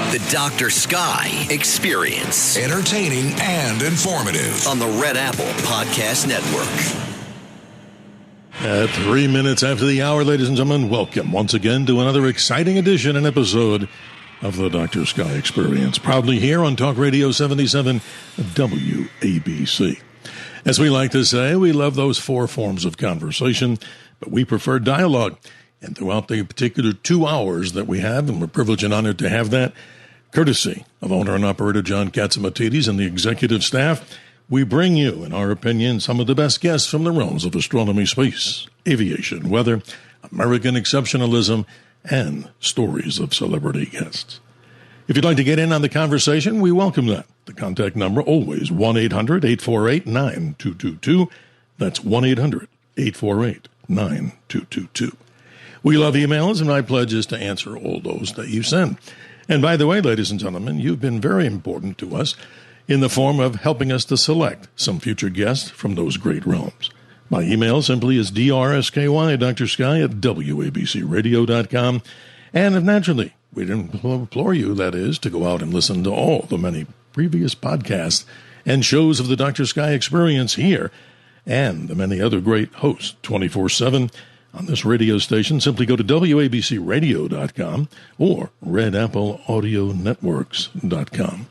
The Dr. Sky Experience. Entertaining and informative. On the Red Apple Podcast Network. At 3 minutes after the hour, ladies and gentlemen, welcome once again to another exciting edition and episode of the Dr. Sky Experience. Proudly here on Talk Radio 77 WABC. As we like to say, we love those four forms of conversation, but we prefer dialogue. And throughout the particular 2 hours that we have, and we're privileged and honored to have that, courtesy of owner and operator John Catsimatidis and the executive staff, we bring you, in our opinion, some of the best guests from the realms of astronomy, space, aviation, weather, American exceptionalism, and stories of celebrity guests. If you'd like to get in on the conversation, we welcome that. The contact number, always 1-800-848-9222. That's 1-800-848-9222. We love emails, and my pledge is to answer all those that you send. And by the way, ladies and gentlemen, you've been very important to us in the form of helping us to select some future guests from those great realms. My email simply is drsky, at wabcradio.com. And naturally, we'd implore you, that is, to go out and listen to all the many previous podcasts and shows of the Dr. Sky Experience here and the many other great hosts 24/7 on this radio station. Simply go to wabcradio.com or redappleaudionetworks.com.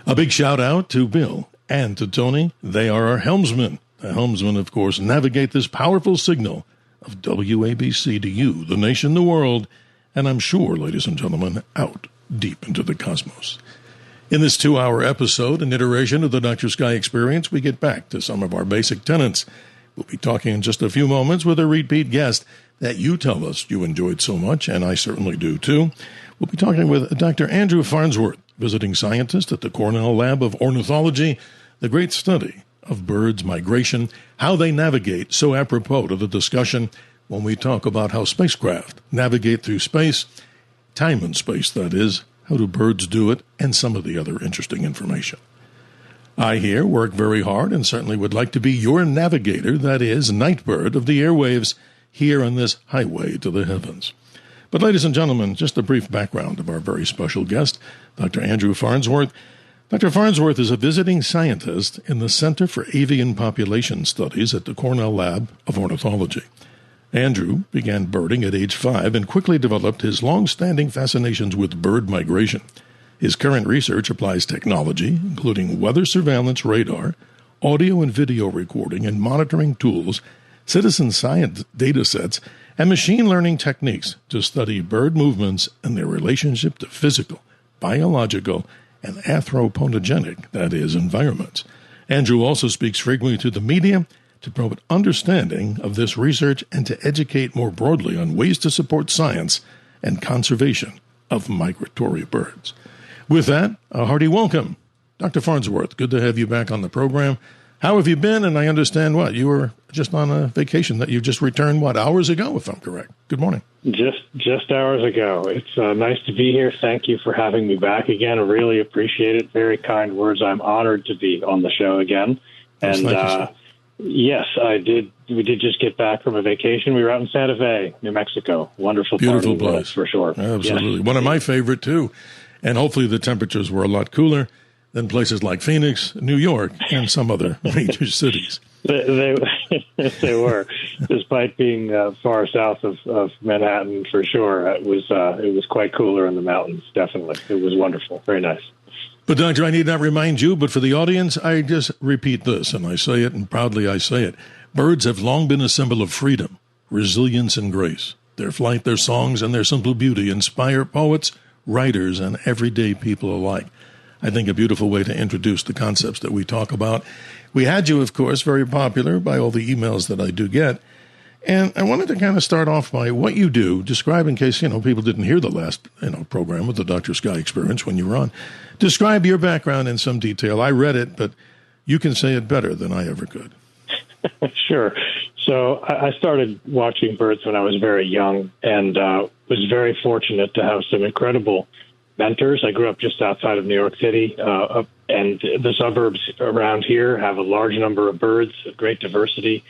A big shout out to Bill and to Tony. They are our helmsmen. The helmsmen, of course, navigate this powerful signal of WABC to you, the nation, the world, and I'm sure, ladies and gentlemen, out deep into the cosmos. In this 2-hour episode and iteration of the Dr. Sky Experience, we get back to some of our basic tenets. We'll be talking in just a few moments with a repeat guest that you tell us you enjoyed so much, and I certainly do too. We'll be talking with Dr. Andrew Farnsworth, visiting scientist at the Cornell Lab of Ornithology, the great study of birds' migration, how they navigate, so apropos to the discussion when we talk about how spacecraft navigate through space, time and space, that is, how do birds do it, and some of the other interesting information. I here work very hard and certainly would like to be your navigator, that is, nightbird of the airwaves here on this highway to the heavens. But ladies and gentlemen, just a brief background of our very special guest, Dr. Andrew Farnsworth. Dr. Farnsworth is a visiting scientist in the Center for Avian Population Studies at the Cornell Lab of Ornithology. Andrew began birding at age 5 and quickly developed his long-standing fascinations with bird migration. His current research applies technology, including weather surveillance radar, audio and video recording and monitoring tools, citizen science data sets, and machine learning techniques to study bird movements and their relationship to physical, biological, and anthropogenic, that is, environments. Andrew also speaks frequently to the media to promote understanding of this research and to educate more broadly on ways to support science and conservation of migratory birds. With that, a hearty welcome. Dr. Farnsworth, good to have you back on the program. How have you been? And I understand you were just on a vacation that you just returned, hours ago, if I'm correct. Good morning. Just hours ago. It's nice to be here. Thank you for having me back again. I really appreciate it. Very kind words. I'm honored to be on the show again. Yes, And yes, I did. We did just get back from a vacation. We were out in Santa Fe, New Mexico. Wonderful Beautiful place. For sure. Absolutely. Yes. One of my favorite, too. And hopefully the temperatures were a lot cooler than places like Phoenix, New York, and some other major cities. They were, despite being far south of Manhattan, for sure. It was quite cooler in the mountains, definitely. It was wonderful. Very nice. But, Doctor, I need not remind you, but for the audience, I just repeat this, and I say it, and proudly I say it. Birds have long been a symbol of freedom, resilience, and grace. Their flight, their songs, and their simple beauty inspire poets, writers, and everyday people alike. I think a beautiful way to introduce the concepts that we talk about. We had you, of course, very popular by all the emails that I do get. And I wanted to kind of start off by what you do, describe in case, people didn't hear the last, program with the Dr. Sky Experience when you were on. Describe your background in some detail. I read it, but you can say it better than I ever could. Sure. So I started watching birds when I was very young and was very fortunate to have some incredible mentors. I grew up just outside of New York City, and the suburbs around here have a large number of birds, great diversity.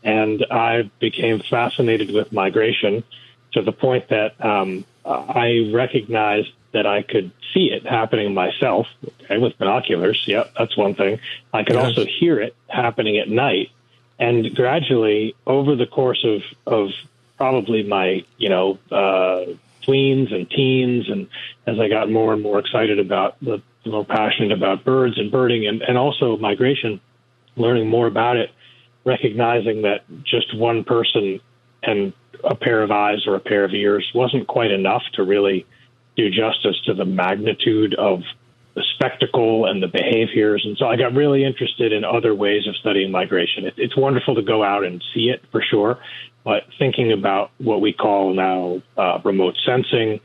And I became fascinated with migration to the point that I recognized that I could see it happening myself, okay, with binoculars. Yep, that's one thing. I could also hear it happening at night. And gradually, over the course of probably my, tweens and teens, and as I got more and more excited about more passionate about birds and birding and also migration, learning more about it, recognizing that just one person and a pair of eyes or a pair of ears wasn't quite enough to really do justice to the magnitude of the spectacle and the behaviors. And so I got really interested in other ways of studying migration. It's wonderful to go out and see it for sure, but thinking about what we call now remote sensing,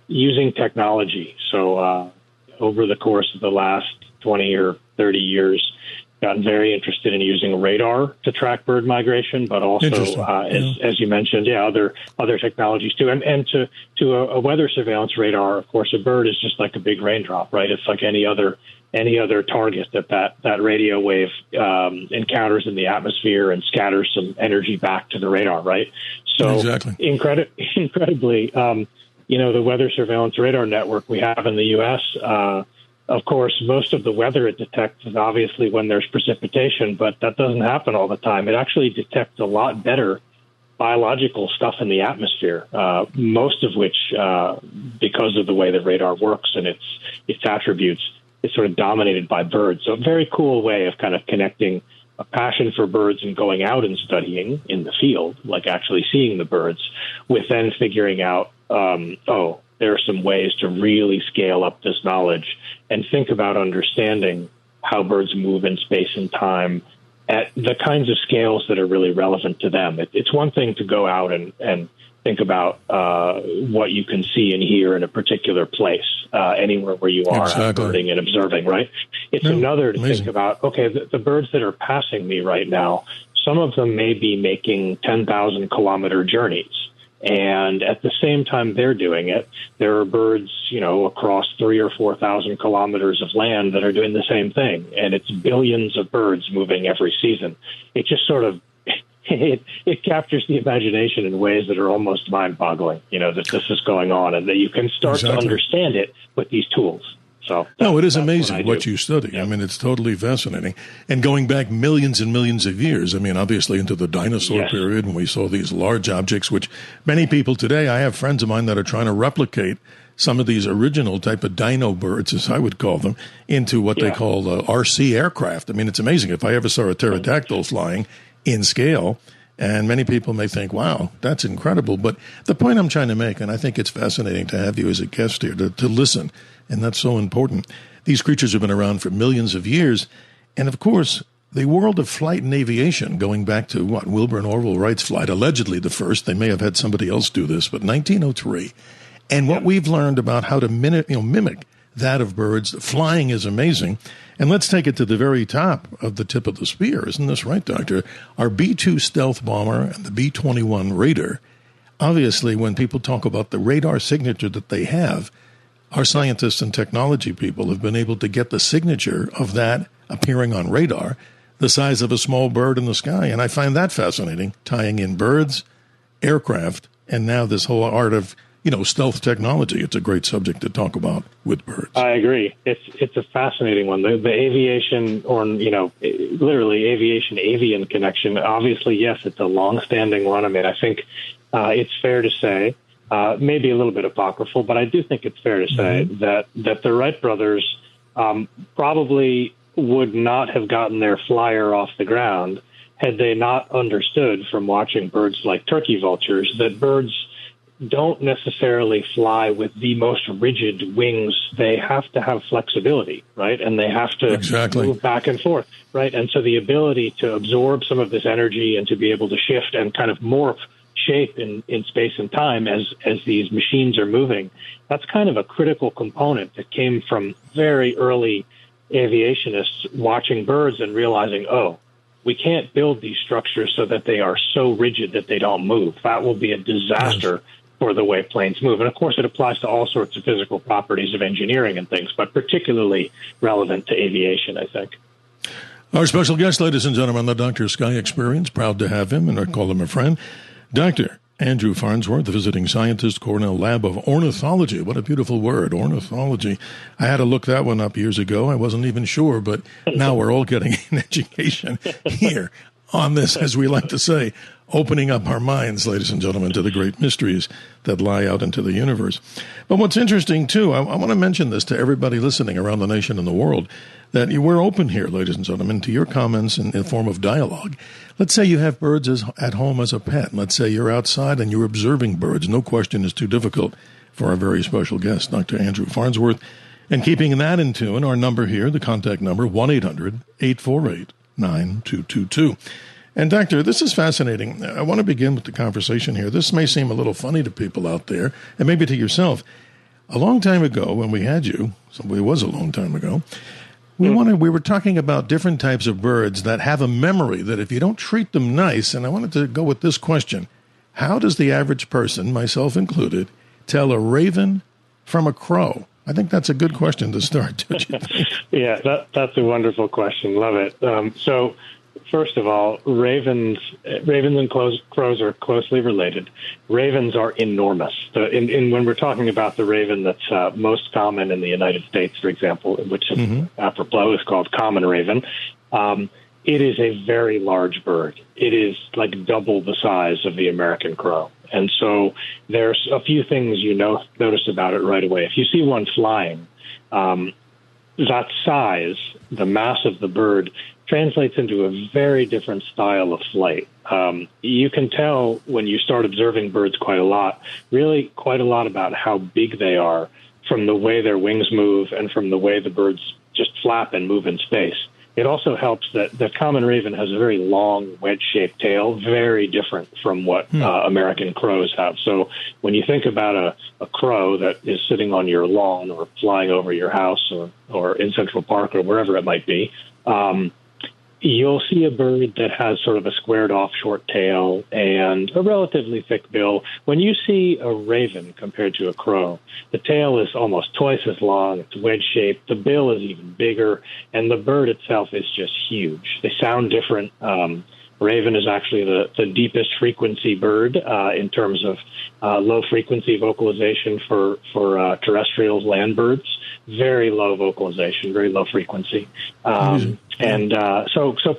using technology. So over the course of the last 20 or 30 years, gotten very interested in using radar to track bird migration, but also, as you mentioned, other technologies too. And to a weather surveillance radar, of course, a bird is just like a big raindrop, right? It's like any other target that radio wave encounters in the atmosphere and scatters some energy back to the radar, right? So exactly. Incredibly, the weather surveillance radar network we have in the U.S., of course, most of the weather it detects is obviously when there's precipitation, but that doesn't happen all the time. It actually detects a lot better biological stuff in the atmosphere, most of which, because of the way the radar works and its attributes, is sort of dominated by birds. So a very cool way of kind of connecting a passion for birds and going out and studying in the field, like actually seeing the birds, with then figuring out, there are some ways to really scale up this knowledge and think about understanding how birds move in space and time at the kinds of scales that are really relevant to them. It's one thing to go out and think about what you can see and hear in a particular place, anywhere where you are birding and observing, right? It's another to think about, okay, the birds that are passing me right now, some of them may be making 10,000 kilometer journeys. And at the same time they're doing it, there are birds, across 3,000 or 4,000 kilometers of land that are doing the same thing. And it's billions of birds moving every season. It just sort of, it captures the imagination in ways that are almost mind-boggling, that this is going on and that you can start to understand it with these tools. So it is amazing what you study. Yeah. I mean, it's totally fascinating. And going back millions and millions of years, I mean, obviously into the dinosaur period, when we saw these large objects, which many people today, I have friends of mine that are trying to replicate some of these original type of dino birds, as I would call them, into what they call RC aircraft. I mean, it's amazing. If I ever saw a pterodactyl flying in scale, and many people may think, wow, that's incredible. But the point I'm trying to make, and I think it's fascinating to have you as a guest here, to listen, and that's so important. These creatures have been around for millions of years. And, of course, the world of flight and aviation, going back to Wilbur and Orville Wright's flight, allegedly the first. They may have had somebody else do this, but 1903. And what we've learned about how to mimic that of birds, flying is amazing. And let's take it to the very top of the tip of the spear. Isn't this right, Doctor? Our B-2 stealth bomber and the B-21 Raider, obviously when people talk about the radar signature that they have, our scientists and technology people have been able to get the signature of that appearing on radar, the size of a small bird in the sky. And I find that fascinating, tying in birds, aircraft, and now this whole art of stealth technology. It's a great subject to talk about with birds. I agree. It's a fascinating one. The aviation, or literally avian connection. Obviously, yes, it's a long-standing one. I mean, I think it's fair to say, maybe a little bit apocryphal, but I do think it's fair to say that the Wright brothers probably would not have gotten their flyer off the ground had they not understood from watching birds like turkey vultures that birds don't necessarily fly with the most rigid wings. They have to have flexibility, right? And they have to move back and forth, right? And so the ability to absorb some of this energy and to be able to shift and kind of morph shape in space and time as these machines are moving, that's kind of a critical component that came from very early aviationists watching birds and realizing, we can't build these structures so that they are so rigid that they don't move. That will be a disaster for the way planes move. And, of course, it applies to all sorts of physical properties of engineering and things, but particularly relevant to aviation, I think. Our special guest, ladies and gentlemen, the Dr. Sky Experience. Proud to have him, and I call him a friend. Doctor, Andrew Farnsworth, the visiting scientist, Cornell Lab of Ornithology. What a beautiful word, ornithology. I had to look that one up years ago. I wasn't even sure, but now we're all getting an education here on this, as we like to say, opening up our minds, ladies and gentlemen, to the great mysteries that lie out into the universe. But what's interesting, too, I want to mention this to everybody listening around the nation and the world, that we're open here, ladies and gentlemen, to your comments in the form of dialogue. Let's say you have birds at home as a pet. Let's say you're outside and you're observing birds. No question is too difficult for our very special guest, Dr. Andrew Farnsworth. And keeping that in tune, our number here, the contact number, 1-800-848-9222. And, Doctor, this is fascinating. I want to begin with the conversation here. This may seem a little funny to people out there, and maybe to yourself. A long time ago, when we had you, it was a long time ago, we were talking about different types of birds that have a memory that if you don't treat them nice, and I wanted to go with this question, how does the average person, myself included, tell a raven from a crow? I think that's a good question to start, don't you think? Yeah, that's a wonderful question. Love it. So, first of all, ravens and crows are closely related. Ravens are enormous. When we're talking about the raven that's most common in the United States, for example, which apropos is called common raven, it is a very large bird. It is like double the size of the American crow. And so there's a few things notice about it right away. If you see one flying, that size, the mass of the bird, translates into a very different style of flight. You can tell when you start observing birds quite a lot about how big they are from the way their wings move and from the way the birds just flap and move in space. It also helps that the common raven has a very long, wedge-shaped tail, very different from what American crows have. So when you think about a crow that is sitting on your lawn or flying over your house or in Central Park or wherever it might be, you'll see a bird that has sort of a squared-off short tail and a relatively thick bill. When you see a raven compared to a crow, the tail is almost twice as long, it's wedge-shaped, the bill is even bigger, and the bird itself is just huge. They sound different. Raven is actually the deepest frequency bird in terms of low-frequency vocalization for terrestrial land birds. Very low vocalization, very low frequency. So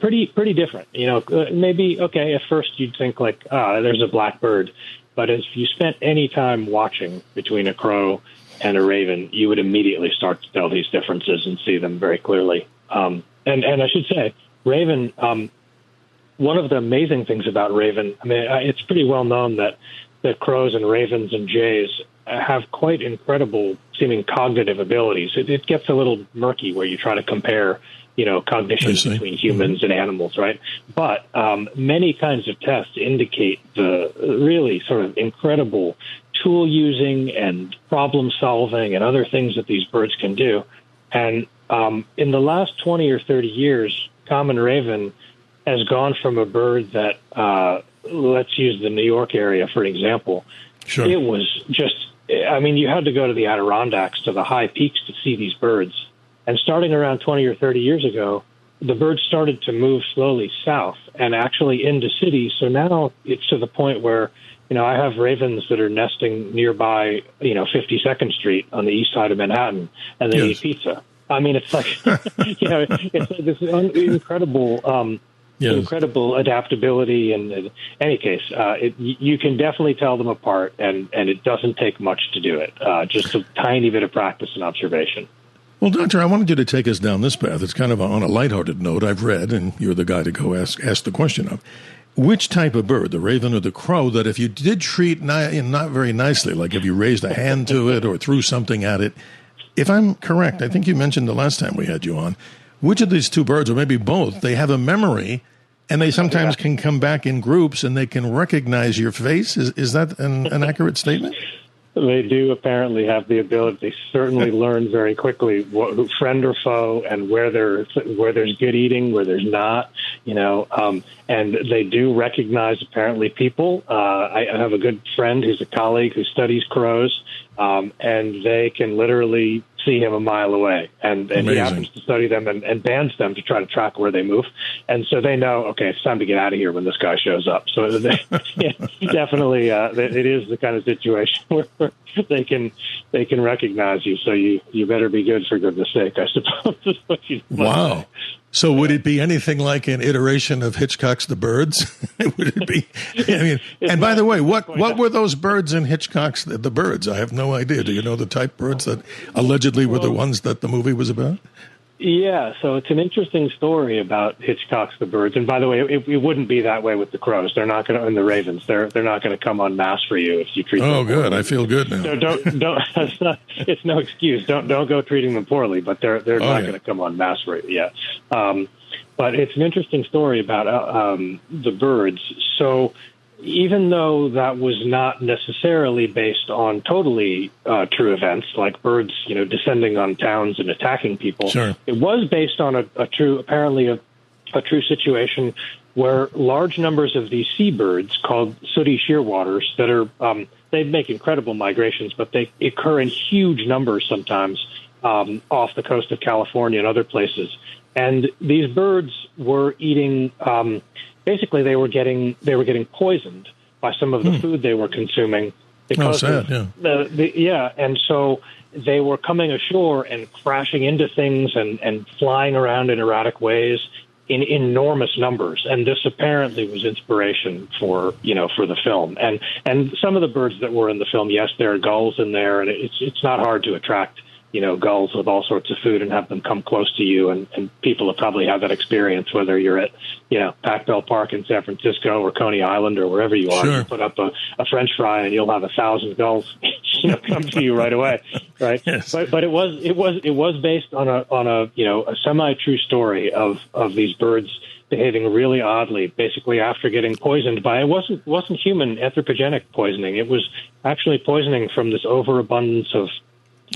pretty different. Maybe, okay, at first you'd think like, there's a black bird. But if you spent any time watching between a crow and a raven, you would immediately start to tell these differences and see them very clearly. And I should say, raven, one of the amazing things about raven, it's pretty well known that crows and ravens and jays have quite incredible seeming cognitive abilities. It gets a little murky where you try to compare, cognition between humans and animals, right? But many kinds of tests indicate the really sort of incredible tool using and problem solving and other things that these birds can do. And in the last 20 or 30 years, common raven has gone from a bird that, let's use the New York area for an example. Sure. It was just, you had to go to the Adirondacks, to the high peaks to see these birds. And starting around 20 or 30 years ago, the birds started to move slowly south and actually into cities. So now it's to the point where, I have ravens that are nesting nearby, 52nd Street on the east side of Manhattan, and they eat pizza. It's like, it's like this incredible, incredible adaptability. And in any case, you can definitely tell them apart, and it doesn't take much to do it. Just a tiny bit of practice and observation. Well, Doctor, I wanted you to take us down this path. It's kind of on a lighthearted note. I've read, and you're the guy to go ask the question of, which type of bird, the raven or the crow, that if you did treat not very nicely, like if you raised a hand to it or threw something at it, if I'm correct, I think you mentioned the last time we had you on, which of these two birds, or maybe both, they have a memory, and they sometimes can come back in groups, and they can recognize your face? Is that an accurate statement? They do apparently have the ability. They certainly learn very quickly friend or foe, and where there's good eating, where there's not. And they do recognize apparently people. I have a good friend who's a colleague who studies crows, and they can literally see him a mile away, and he happens to study them and bands them to try to track where they move. And so they know, okay, it's time to get out of here when this guy shows up. So definitely, it is the kind of situation where they can recognize you. So you better be good, for goodness sake, I suppose. Is what you wow. Say. So would it be anything like an iteration of Hitchcock's The Birds? Would it be? I mean, and by the way, what were those birds in Hitchcock's The Birds? I have no idea. Do you know the type birds that allegedly were the ones that the movie was about? Yeah, so it's an interesting story about Hitchcock's The Birds. And by the way, it wouldn't be that way with the crows. They're not going to, and the ravens. They're not going to come en masse for you if you treat them. Oh, good. I feel good now. So don't. It's no excuse. Don't go treating them poorly. But they're not going to come en masse for you. Yeah. But it's an interesting story about the birds. So even though that was not necessarily based on totally true events, like birds, descending on towns and attacking people, sure. It was based on a true situation where large numbers of these seabirds called sooty shearwaters that are they make incredible migrations, but they occur in huge numbers sometimes off the coast of California and other places. And these birds were eating. Basically, they were getting poisoned by some of the food they were consuming because and so they were coming ashore and crashing into things and flying around in erratic ways in enormous numbers. And this apparently was inspiration for the film. And some of the birds that were in the film, yes, there are gulls in there, and it's not hard to attract gulls with all sorts of food and have them come close to you. And people have probably had that experience, whether you're at, Pac Bell Park in San Francisco or Coney Island or wherever you are. Sure. You put up a French fry and you'll have 1,000 gulls, come to you right away. Right. Yes. But it was based on a semi-true story of these birds behaving really oddly, basically after getting poisoned by, it wasn't human anthropogenic poisoning. It was actually poisoning from this overabundance of,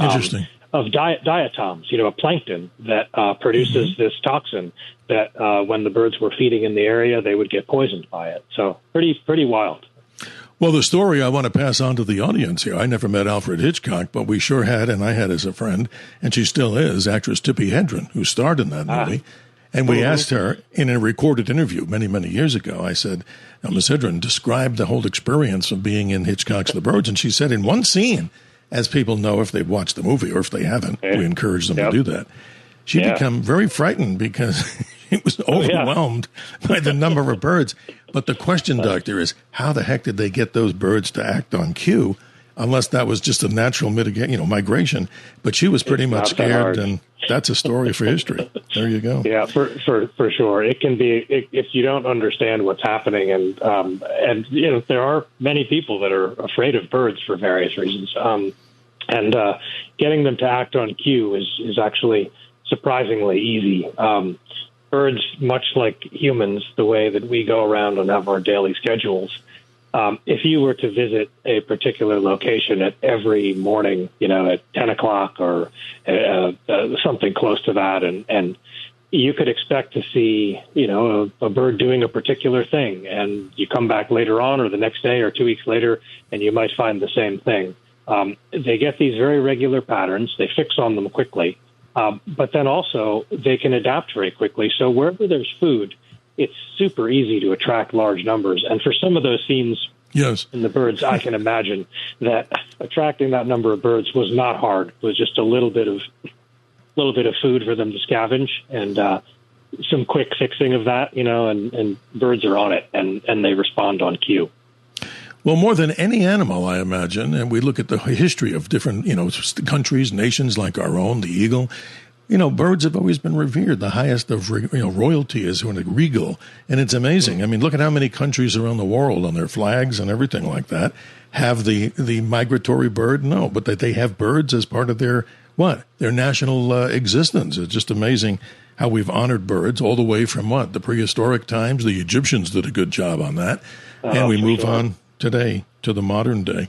interesting. Of diatoms, a plankton that produces this toxin that when the birds were feeding in the area, they would get poisoned by it. So pretty wild. Well, the story I want to pass on to the audience here, I never met Alfred Hitchcock, but we sure had, and I had as a friend, and she still is, actress Tippi Hedren, who starred in that movie. And we asked her in a recorded interview many, many years ago, I said, now, Ms. Hedren, describe the whole experience of being in Hitchcock's The Birds. And she said in one scene, as people know if they've watched the movie or if they haven't, we encourage them to do that. She became very frightened because she was overwhelmed by the number of birds. But the question, Doctor, is how the heck did they get those birds to act on cue? Unless that was just a natural migration. But she was pretty much scared, and that's a story for history. There you go. Yeah, for sure. It can be if you don't understand what's happening, and there are many people that are afraid of birds for various reasons. And getting them to act on cue is actually surprisingly easy. Birds, much like humans, the way that we go around and have our daily schedules. If you were to visit a particular location at every morning, at 10 o'clock or something close to that, and you could expect to see, a bird doing a particular thing, and you come back later on or the next day or 2 weeks later, and you might find the same thing. They get these very regular patterns. They fix on them quickly, but then also they can adapt very quickly. So wherever there's food, it's super easy to attract large numbers. And for some of those scenes in the birds, I can imagine that attracting that number of birds was not hard. It was just a little bit of food for them to scavenge and some quick fixing of that, and birds are on it and they respond on cue. Well, more than any animal, I imagine, and we look at the history of different, countries, nations like our own, the eagle. Birds have always been revered. The highest of, royalty is regal. And it's amazing. I mean, look at how many countries around the world on their flags and everything like that have the migratory bird. No, but that they have birds as part of their national existence. It's just amazing how we've honored birds all the way from the prehistoric times. The Egyptians did a good job on that. And we move on today to the modern day.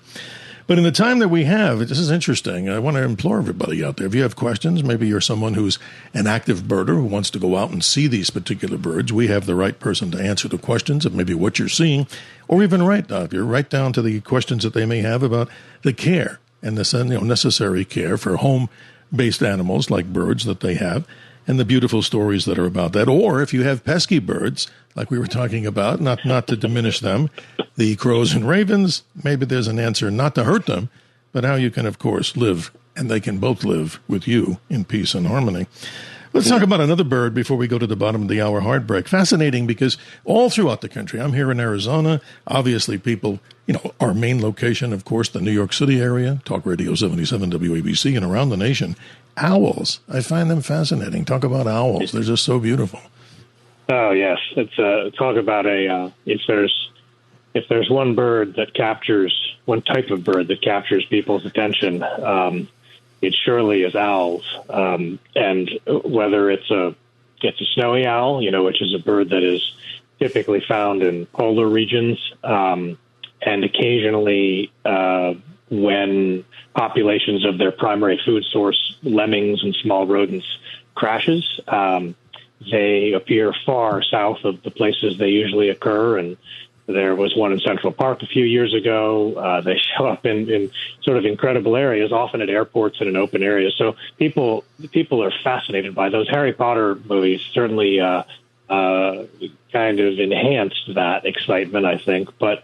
But in the time that we have, this is interesting. I want to implore everybody out there, if you have questions, maybe you're someone who's an active birder who wants to go out and see these particular birds, we have the right person to answer the questions of maybe what you're seeing, or even write down to the questions that they may have about the care and the necessary care for home based animals like birds that they have, and the beautiful stories that are about that. Or if you have pesky birds, like we were talking about, not to diminish them, the crows and ravens, maybe there's an answer not to hurt them, but how you can, of course, live, and they can both live with you in peace and harmony. Let's talk about another bird before we go to the bottom of the hour hard break. Fascinating because all throughout the country, I'm here in Arizona, obviously people, our main location, of course, the New York City area, Talk Radio 77 WABC, and around the nation, owls. I find them fascinating. Talk about owls. They're just so beautiful. Oh, yes. It's talk about if there's one bird that captures, one type of bird that captures people's attention, it surely is owls. And whether it's a snowy owl, which is a bird that is typically found in polar regions, and occasionally when populations of their primary food source, lemmings and small rodents, crashes, they appear far south of the places they usually occur. And there was one in Central Park a few years ago. They show up in sort of incredible areas, often at airports and in open areas. So people are fascinated by those. Harry Potter movies certainly kind of enhanced that excitement, I think. But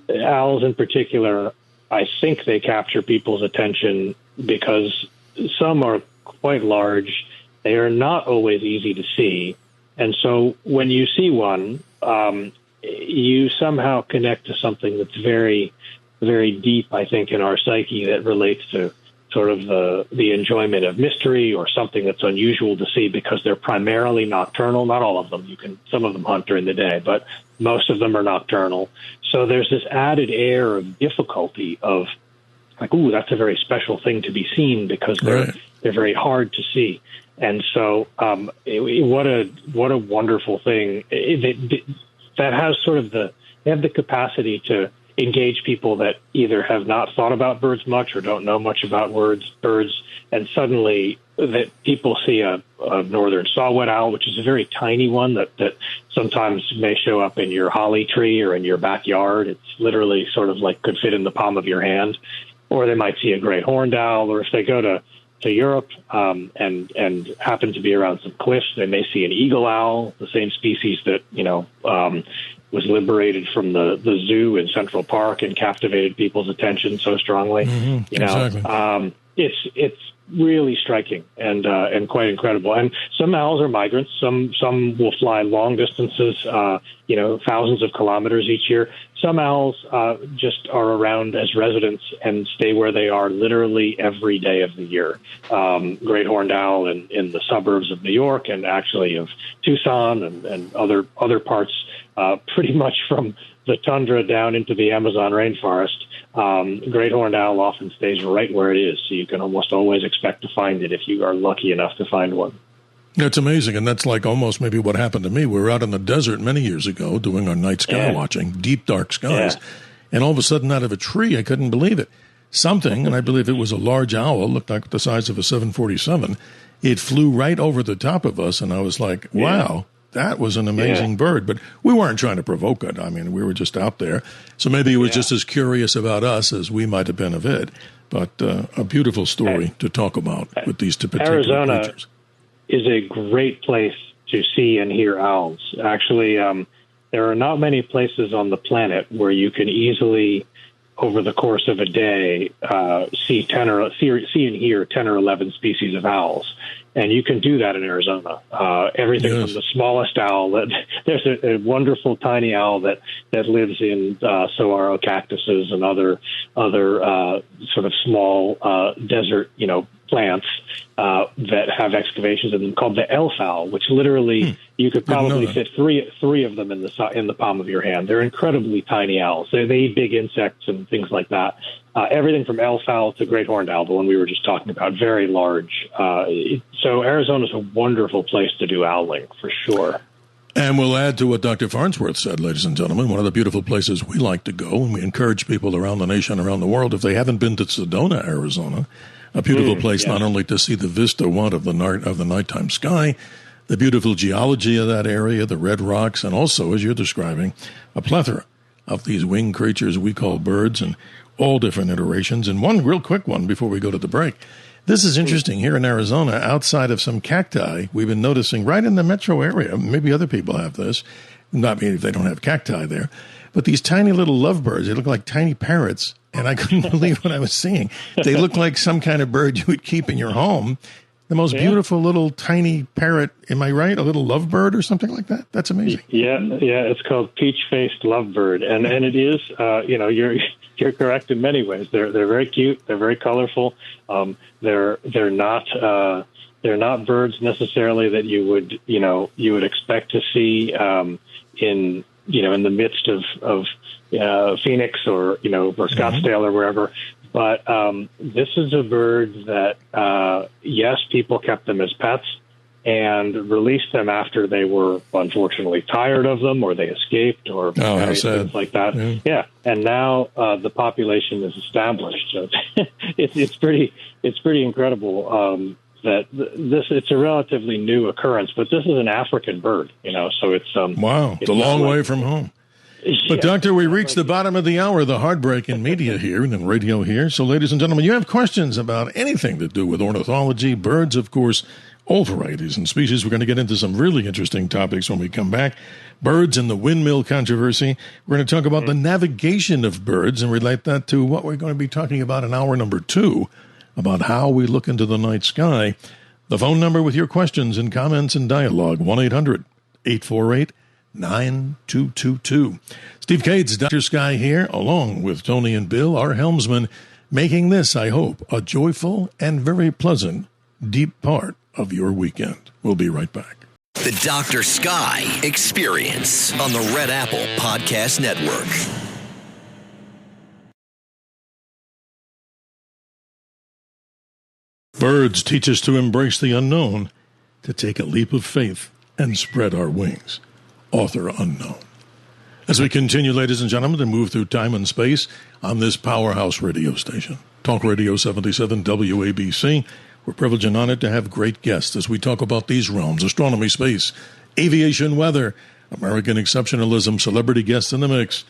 owls in particular, I think they capture people's attention because some are quite large. They are not always easy to see. And so when you see one, you somehow connect to something that's very, very deep, I think, in our psyche that relates to sort of the enjoyment of mystery or something that's unusual to see because they're primarily nocturnal. Not all of them. Some of them hunt during the day, but most of them are nocturnal. So there's this added air of difficulty of like, ooh, that's a very special thing to be seen because they're very hard to see. And so what a wonderful thing. That has sort of they have the capacity to engage people that either have not thought about birds much or don't know much about birds, and suddenly that people see a northern saw-whet owl, which is a very tiny one that sometimes may show up in your holly tree or in your backyard. It's literally sort of like could fit in the palm of your hand. Or they might see a great horned owl, or if they go to Europe and happen to be around some cliffs, they may see an eagle owl, the same species that was liberated from the zoo in Central Park and captivated people's attention so strongly. Mm-hmm, exactly. It's really striking and quite incredible. And some owls are migrants. Some will fly long distances, thousands of kilometers each year. Some owls just are around as residents and stay where they are literally every day of the year. Great horned owl in the suburbs of New York and actually of Tucson and other parts, pretty much from the tundra down into the Amazon rainforest. Great horned owl often stays right where it is, so you can almost always expect to find it if you are lucky enough to find one. That's amazing, and that's like almost maybe what happened to me. We were out in the desert many years ago doing our night sky watching, deep, dark skies, and all of a sudden out of a tree, I couldn't believe it. Something, and I believe it was a large owl, looked like the size of a 747, it flew right over the top of us, and I was like, wow. That was an amazing bird, but we weren't trying to provoke it. I mean, we were just out there. So maybe it was just as curious about us as we might have been of it. But a beautiful story to talk about with these particular Arizona creatures. Is a great place to see and hear owls. Actually, there are not many places on the planet where you can easily, over the course of a day, see and hear 10 or 11 species of owls. And you can do that in Arizona. Everything from the smallest owl. There's a wonderful tiny owl that lives in saguaro cactuses and other sort of small desert, plants that have excavations in them called the elf owl, which literally you could probably fit three of them in the palm of your hand. They're incredibly tiny owls. They eat big insects and things like that. Everything from elf owl to great horned owl, the one we were just talking about, very large. So Arizona is a wonderful place to do owling for sure. And we'll add to what Dr. Farnsworth said, ladies and gentlemen, one of the beautiful places we like to go, and we encourage people around the nation, around the world, if they haven't been to Sedona, Arizona, a beautiful place not only to see the vista of the nighttime sky, the beautiful geology of that area, the red rocks, and also, as you're describing, a plethora of these winged creatures we call birds and all different iterations. And one real quick one before we go to the break. This is interesting. Here in Arizona, outside of some cacti, we've been noticing right in the metro area, maybe other people have this, not maybe if they don't have cacti there, but these tiny little lovebirds, they look like tiny parrots, and I couldn't believe what I was seeing. They look like some kind of bird you would keep in your home. The most beautiful little tiny parrot, am I right? A little lovebird or something like that? That's amazing. Yeah, it's called peach-faced lovebird, and it is, you're correct in many ways. They're very cute, they're very colorful. They're not birds necessarily that you would expect to see in the midst of Phoenix or Scottsdale or wherever. But this is a bird that, yes, people kept them as pets and released them after they were unfortunately tired of them or they escaped or things like that. Yeah. And now the population is established. So it's pretty incredible that it's a relatively new occurrence, but this is an African bird, so it's wow, it's a long way from home. But, Doctor, we reached the bottom of the hour, the heartbreak in media here and in radio here. So, ladies and gentlemen, you have questions about anything to do with ornithology, birds, of course, all varieties and species. We're going to get into some really interesting topics when we come back. Birds and the windmill controversy. We're going to talk about the navigation of birds and relate that to what we're going to be talking about in hour number 2, about how we look into the night sky. The phone number with your questions and comments and dialogue, 1-800-848-9222. Steve Cates, Dr. Sky here, along with Tony and Bill, our helmsmen, making this, I hope, a joyful and very pleasant, deep part of your weekend. We'll be right back. The Dr. Sky Experience on the Red Apple Podcast Network. Birds teach us to embrace the unknown, to take a leap of faith and spread our wings. Author unknown. As we continue, ladies and gentlemen, to move through time and space on this powerhouse radio station, Talk Radio 77 WABC, we're privileged and honored to have great guests as we talk about these realms: astronomy, space, aviation, weather, American exceptionalism, celebrity guests in the mix,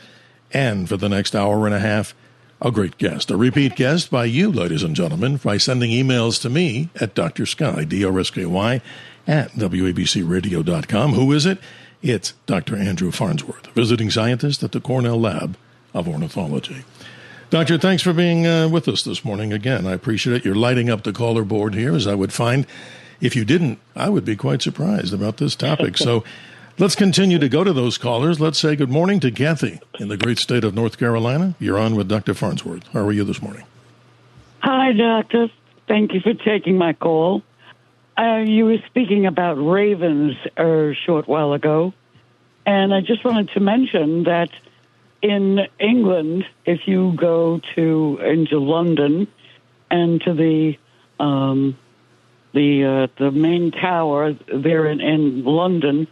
and for the next hour and a half, a great guest, a repeat guest by you, ladies and gentlemen, by sending emails to me at Dr. Sky, DRSKY, at WABCRadio.com. Who is it? It's Dr. Andrew Farnsworth, visiting scientist at the Cornell Lab of Ornithology. Doctor, thanks for being with us this morning again. I appreciate it. You're lighting up the caller board here, as I would find. If you didn't, I would be quite surprised about this topic. So let's continue to go to those callers. Let's say good morning to Kathy in the great state of North Carolina. You're on with Dr. Farnsworth. How are you this morning? Hi, Doctor. Thank you for taking my call. You were speaking about ravens a short while ago, and I just wanted to mention that in England, if you go into London and to the main tower there in London,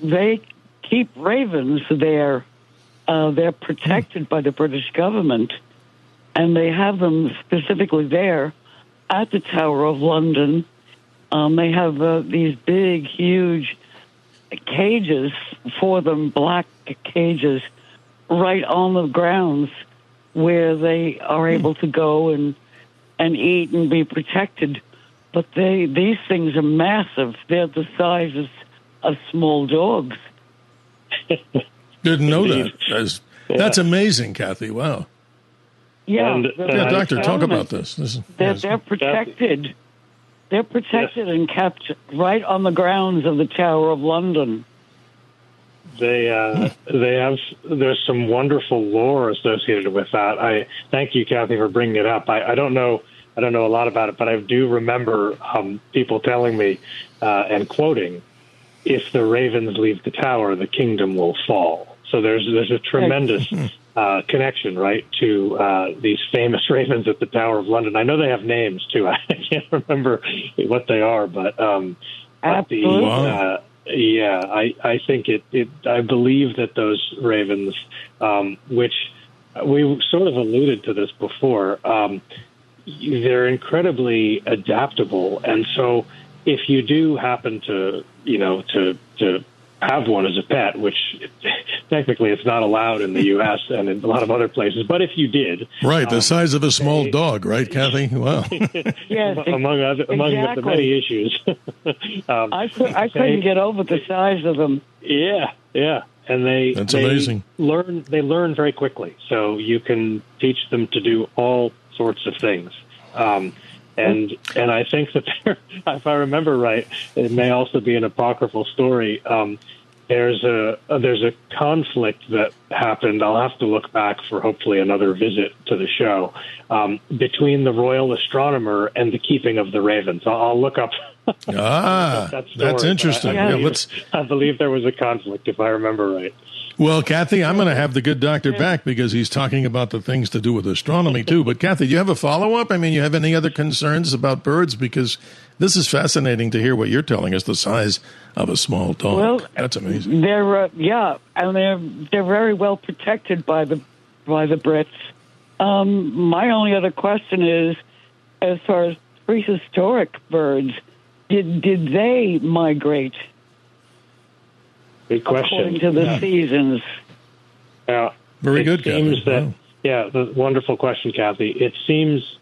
they keep ravens there. They're protected by the British government, and they have them specifically there at the Tower of London. They have these big, huge cages for them, black cages, right on the grounds where they are able to go and eat and be protected. But these things are massive. They're the size of small dogs. Didn't know that. That's amazing, Kathy. Wow. Yeah, Doctor, talk about this. They're protected. They're protected and kept right on the grounds of the Tower of London. There's some wonderful lore associated with that. I thank you, Kathy, for bringing it up. I don't know a lot about it, but I do remember people telling me and quoting, "If the ravens leave the tower, the kingdom will fall." So there's a tremendous connection, right, to these famous ravens at the Tower of London. I know they have names too. I can't remember what they are, but I think I believe that those ravens, which we sort of alluded to this before, they're incredibly adaptable, and so if you do happen to have one as a pet, which technically it's not allowed in the U.S. and in a lot of other places. But if you did, right, the size of a small dog, right, Kathy? Wow. Yes, among the many issues. I couldn't get over the size of them. Yeah, and they amazing. They learn very quickly, so you can teach them to do all sorts of things. And I think that if I remember right, it may also be an apocryphal story. There's a conflict that happened. I'll have to look back for hopefully another visit to the show between the royal astronomer and the keeping of the ravens. I'll look up. That's interesting. I believe there was a conflict, if I remember right. Well, Kathy, I'm going to have the good doctor back because he's talking about the things to do with astronomy, too. But, Kathy, do you have a follow-up? I mean, you have any other concerns about birds? Because this is fascinating to hear what you're telling us, the size of a small dog. Well, that's amazing. They're and they're very well protected by the Brits. My only other question is, as far as prehistoric birds, did they migrate? Good question. According to the seasons. Very good, Kathy. Wow. The wonderful question, Kathy. It seems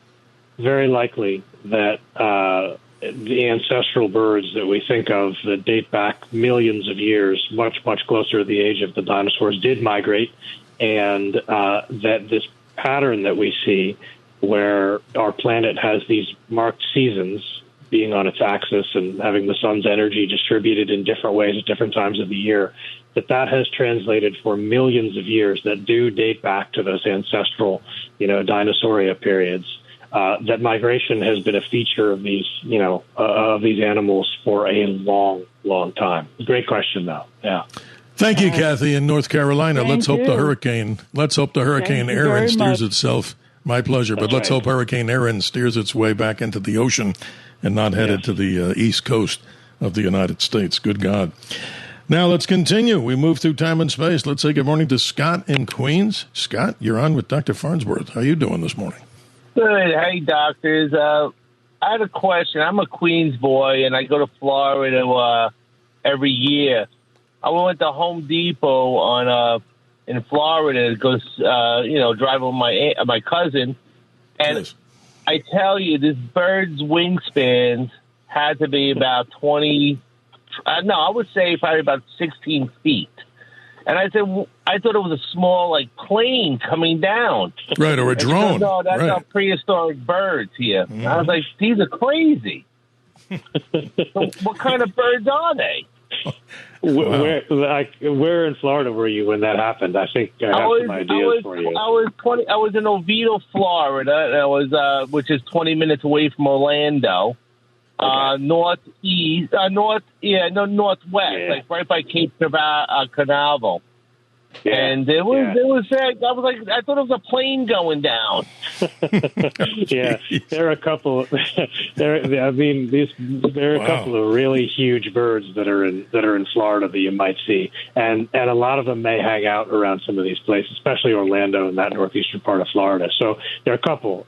very likely that the ancestral birds that we think of that date back millions of years, much, much closer to the age of the dinosaurs, did migrate, and that this pattern that we see where our planet has these marked seasons being on its axis and having the sun's energy distributed in different ways at different times of the year, that has translated for millions of years that do date back to those ancestral, dinosauria periods. That migration has been a feature of these, of these animals for a long, long time. Great question, though. Yeah. Thank you, Kathy, in North Carolina. Let's hope the hurricane Erin steers itself. My pleasure. But let's hope Hurricane Erin steers its way back into the ocean and not headed to the east coast of the United States. Good God. Now let's continue. We move through time and space. Let's say good morning to Scott in Queens. Scott, you're on with Dr. Farnsworth. How are you doing this morning? Good. Hey, doctors. I had a question. I'm a Queens boy, and I go to Florida every year. I went to Home Depot in Florida to go, drive with my cousin, and Yes. I tell you, this bird's wingspan had to be about 20. I would say probably about 16 feet. And I said, I thought it was a small, plane coming down. Right, or a drone. No, that's right. not prehistoric birds here. Mm-hmm. I was like, these are crazy. So what kind of birds are they? Where in Florida were you when that happened? I think I have some ideas for you. I was in Oviedo, Florida, and which is 20 minutes away from Orlando. Northwest, right by Cape Canaveral. Yeah. And I thought it was a plane going down. Yeah, there are a couple. There are a couple of really huge birds that are in Florida that you might see, and a lot of them may hang out around some of these places, especially Orlando and that northeastern part of Florida. So there are a couple.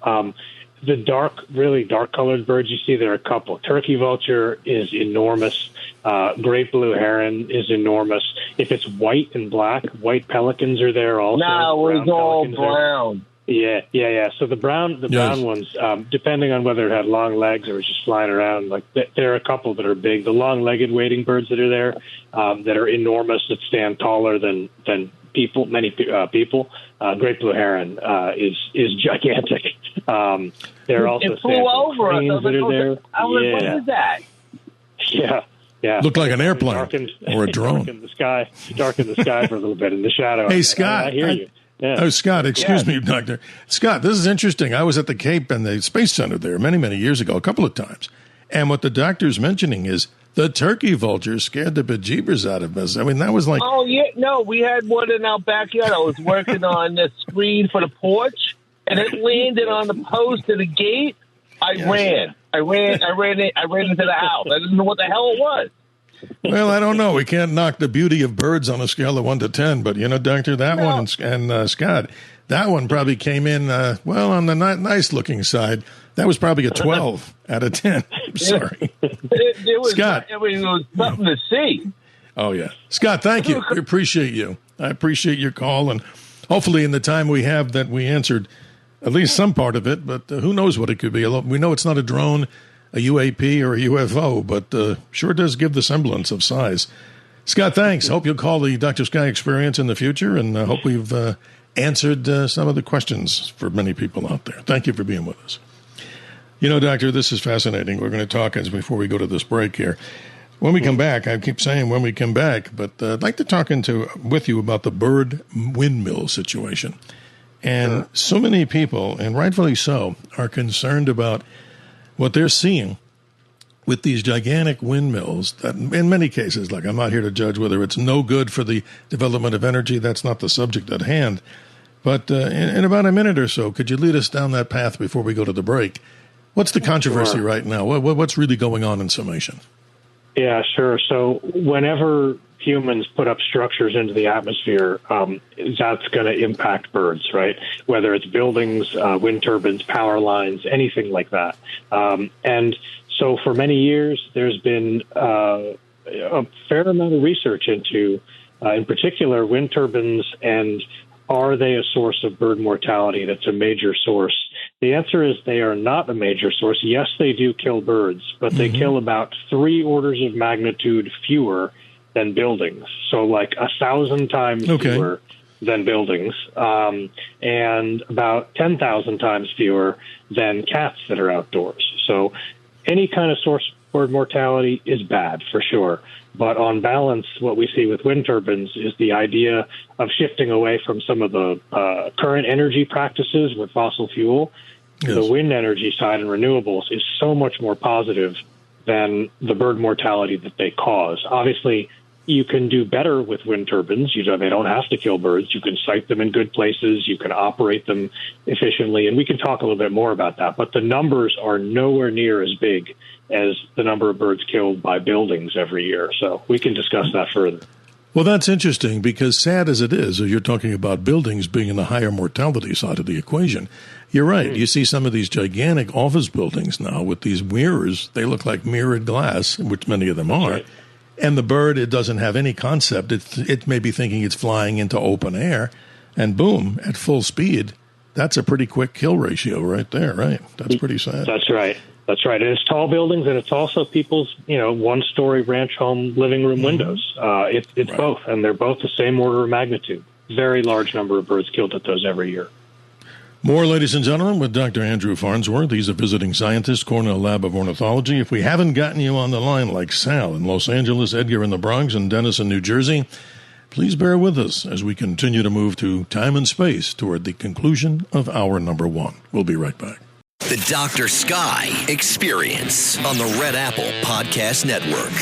The really dark-colored birds you see, there are a couple. Turkey vulture is enormous. Great blue heron is enormous. If it's white and black, white pelicans are there also. No, it's all brown. Yeah. So the brown ones, depending on whether it had long legs or was just flying around, there are a couple that are big. The long-legged wading birds that are there that are enormous, that stand taller than many people. Great blue heron is gigantic. There are also cranes that are there. What is that? Yeah. Looked like an airplane or a drone. Darken the sky for a little bit in the shadow. Hey, Scott. I hear you. Yeah. Oh, Scott, excuse me, Doctor. Scott, this is interesting. I was at the Cape and the Space Center there many, many years ago, a couple of times. And what the doctor's mentioning is the turkey vulture scared the bejeebers out of us. I mean, that was like... Oh, yeah. No, we had one in our backyard. I was working on the screen for the porch, and it landed on the post of the gate. I ran into the house. I didn't know what the hell it was. Well, I don't know. We can't knock the beauty of birds on a scale of 1 to 10, but Doctor, that one and Scott, that one probably came in on the nice-looking side. That was probably a 12 out of 10. I'm sorry, it was, Scott. It was something to see. Oh yeah, Scott. Thank you. We appreciate you. I appreciate your call, and hopefully in the time we have that we answered at least some part of it, but who knows what it could be. We know it's not a drone, a UAP, or a UFO, but sure does give the semblance of size. Scott, thanks. Hope you'll call the Dr. Sky Experience in the future, and hope we've answered some of the questions for many people out there. Thank you for being with us. You know, Doctor, this is fascinating. We're going to talk as before we go to this break here. When we come back, I keep saying when we come back, but I'd like to talk with you about the Byrd windmill situation. And so many people, and rightfully so, are concerned about what they're seeing with these gigantic windmills that in many cases, like I'm not here to judge whether it's no good for the development of energy. That's not the subject at hand. But in about a minute or so, could you lead us down that path before we go to the break? What's the controversy right now? What's really going on in summation? Yeah, sure. So whenever humans put up structures into the atmosphere, that's going to impact birds, right? Whether it's buildings, wind turbines, power lines, anything like that. And so for many years, there's been a fair amount of research into, in particular, wind turbines, and are they a source of bird mortality that's a major source? The answer is they are not a major source. Yes, they do kill birds, but they kill about 3 orders of magnitude fewer than buildings. So like 1,000 times fewer than buildings, and about 10,000 times fewer than cats that are outdoors. So any kind of source of bird mortality is bad for sure. But on balance, what we see with wind turbines is the idea of shifting away from some of the current energy practices with fossil fuel. Yes. The wind energy side and renewables is so much more positive than the bird mortality that they cause. Obviously, you can do better with wind turbines. They don't have to kill birds. You can site them in good places. You can operate them efficiently. And we can talk a little bit more about that. But the numbers are nowhere near as big as the number of birds killed by buildings every year. So we can discuss that further. Well, that's interesting because sad as it is, you're talking about buildings being in the higher mortality side of the equation. You're right. You see some of these gigantic office buildings now with these mirrors. They look like mirrored glass, which many of them are. Right. And the bird, it doesn't have any concept. It may be thinking it's flying into open air, and boom, at full speed, that's a pretty quick kill ratio right there, right? That's pretty sad. That's right. That's right. And it's tall buildings, and it's also people's, one-story ranch home living room windows. It's right. Both, and they're both the same order of magnitude. Very large number of birds killed at those every year. More, ladies and gentlemen, with Dr. Andrew Farnsworth. He's a visiting scientist, Cornell Lab of Ornithology. If we haven't gotten you on the line like Sal in Los Angeles, Edgar in the Bronx, and Dennis in New Jersey, please bear with us as we continue to move to time and space toward the conclusion of hour number 1. We'll be right back. The Dr. Sky Experience on the Red Apple Podcast Network.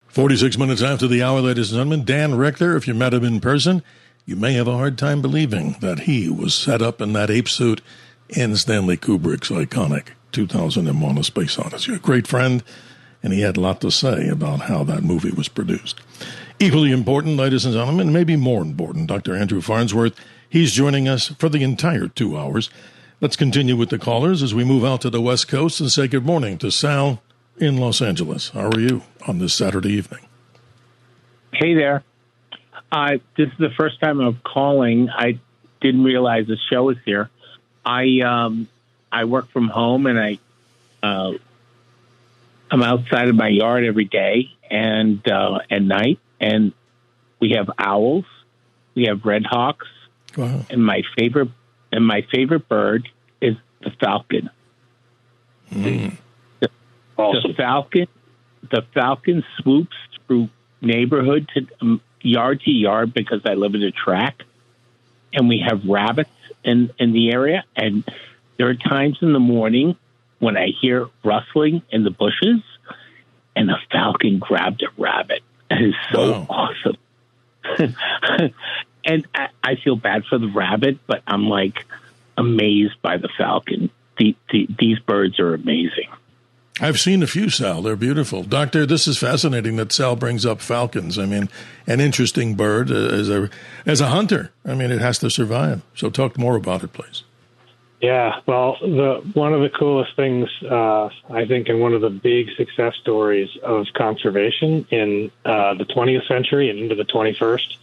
"46 minutes after the hour, ladies and gentlemen, Dan Richter, if you met him in person, you may have a hard time believing that he was set up in that ape suit in Stanley Kubrick's iconic 2001: A Space Odyssey. A great friend, and he had a lot to say about how that movie was produced. Equally important, ladies and gentlemen, maybe more important, Dr. Andrew Farnsworth. He's joining us for the entire 2 hours. Let's continue with the callers as we move out to the West Coast and say good morning to Sal in Los Angeles. How are you on this Saturday evening? Hey there. This is the first time I'm calling. I didn't realize the show was here. I work from home, and I'm outside of my yard every day and at night. And we have owls, we have red hawks, wow. and my favorite bird is the falcon. Awesome. The falcon swoops through neighborhood to yard because I live in a tract, and we have rabbits in the area. And there are times in the morning when I hear rustling in the bushes, and a falcon grabbed a rabbit. It is so awesome. And I feel bad for the rabbit, but I'm like amazed by the falcon. These birds are amazing. I've seen a few, Sal. They're beautiful. Doctor, this is fascinating that Sal brings up falcons. I mean, an interesting bird as a hunter. I mean, it has to survive. So talk more about it, please. Yeah, well, one of the coolest things, I think, and one of the big success stories of conservation in the 20th century and into the 21st,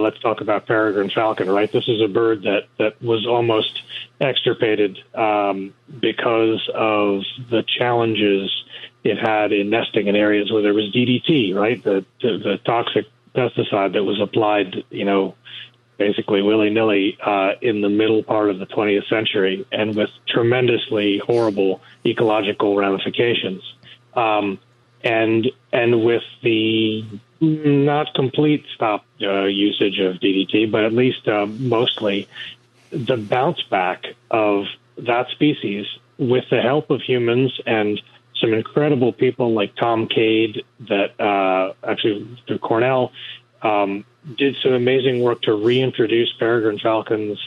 let's talk about peregrine falcon, right? This is a bird that was almost extirpated because of the challenges it had in nesting in areas where there was DDT, right? The toxic pesticide that was applied, basically willy-nilly in the middle part of the 20th century, and with tremendously horrible ecological ramifications. And with the not complete stop usage of DDT, but at least mostly the bounce back of that species with the help of humans and some incredible people like Tom Cade that actually through Cornell did some amazing work to reintroduce peregrine falcons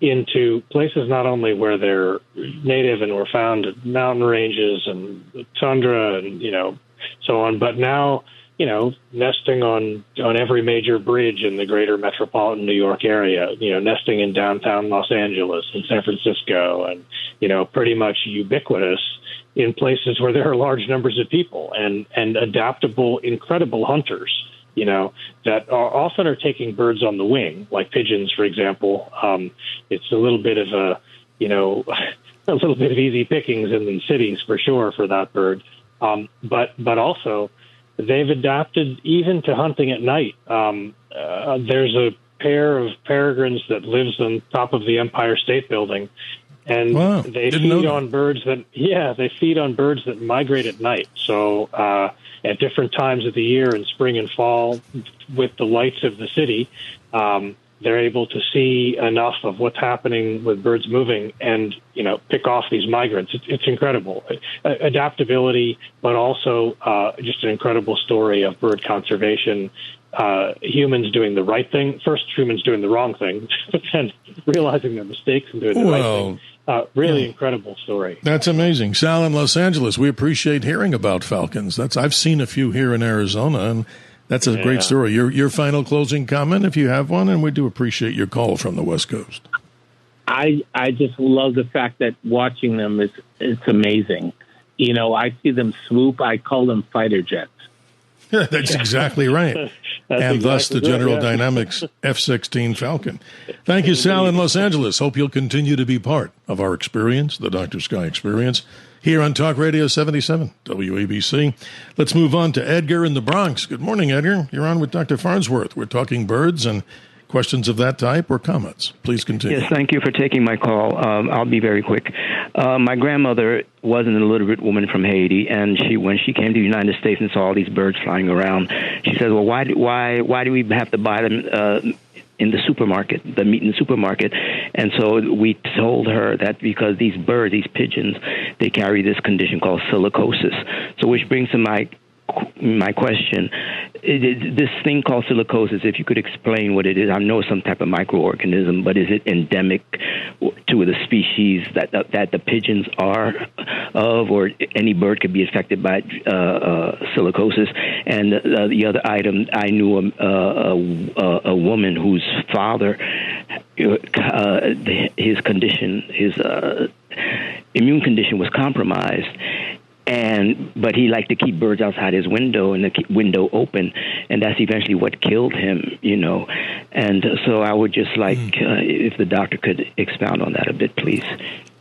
into places not only where they're native and were found at mountain ranges and tundra and, so on, but now, nesting on every major bridge in the greater metropolitan New York area, nesting in downtown Los Angeles and San Francisco and, pretty much ubiquitous in places where there are large numbers of people and adaptable, incredible hunters, that often are taking birds on the wing, like pigeons, for example. It's a little bit of a little bit of easy pickings in these cities for sure for that bird. But also they've adapted even to hunting at night. There's a pair of peregrines that lives on top of the Empire State Building, and they feed on birds that migrate at night. So at different times of the year in spring and fall, with the lights of the city, they're able to see enough of what's happening with birds moving and, pick off these migrants. It's incredible. Adaptability, but also just an incredible story of bird conservation. Humans doing the right thing. First, humans doing the wrong thing, but then realizing their mistakes and doing the right thing. Really incredible story. That's amazing. Sal in Los Angeles, we appreciate hearing about falcons. I've seen a few here in Arizona, and that's a great story. Your final closing comment, if you have one, and we do appreciate your call from the West Coast. I just love the fact that watching them it's amazing. I see them swoop. I call them fighter jets. That's exactly right. And thus the General Dynamics F-16 Falcon. Thank you, Sal in Los Angeles. Hope you'll continue to be part of our experience, the Dr. Sky experience, here on Talk Radio 77, WABC. Let's move on to Edgar in the Bronx. Good morning, Edgar. You're on with Dr. Farnsworth. We're talking birds and questions of that type or comments. Please continue. Yes, thank you for taking my call. I'll be very quick. My grandmother was an illiterate woman from Haiti, and when she came to the United States and saw all these birds flying around, she said, well, why do we have to buy them in the supermarket, the meat in the supermarket? And so we told her that because these birds, these pigeons, they carry this condition called silicosis. So which brings to my question, this thing called silicosis, if you could explain what it is. I know it's some type of microorganism, but is it endemic to the species that the pigeons are of, or any bird could be affected by silicosis? And the other item, I knew a woman whose father, his condition, his immune condition was compromised, but he liked to keep birds outside his window and the window open, and that's eventually what killed him, And so I would just like if the doctor could expound on that a bit, please.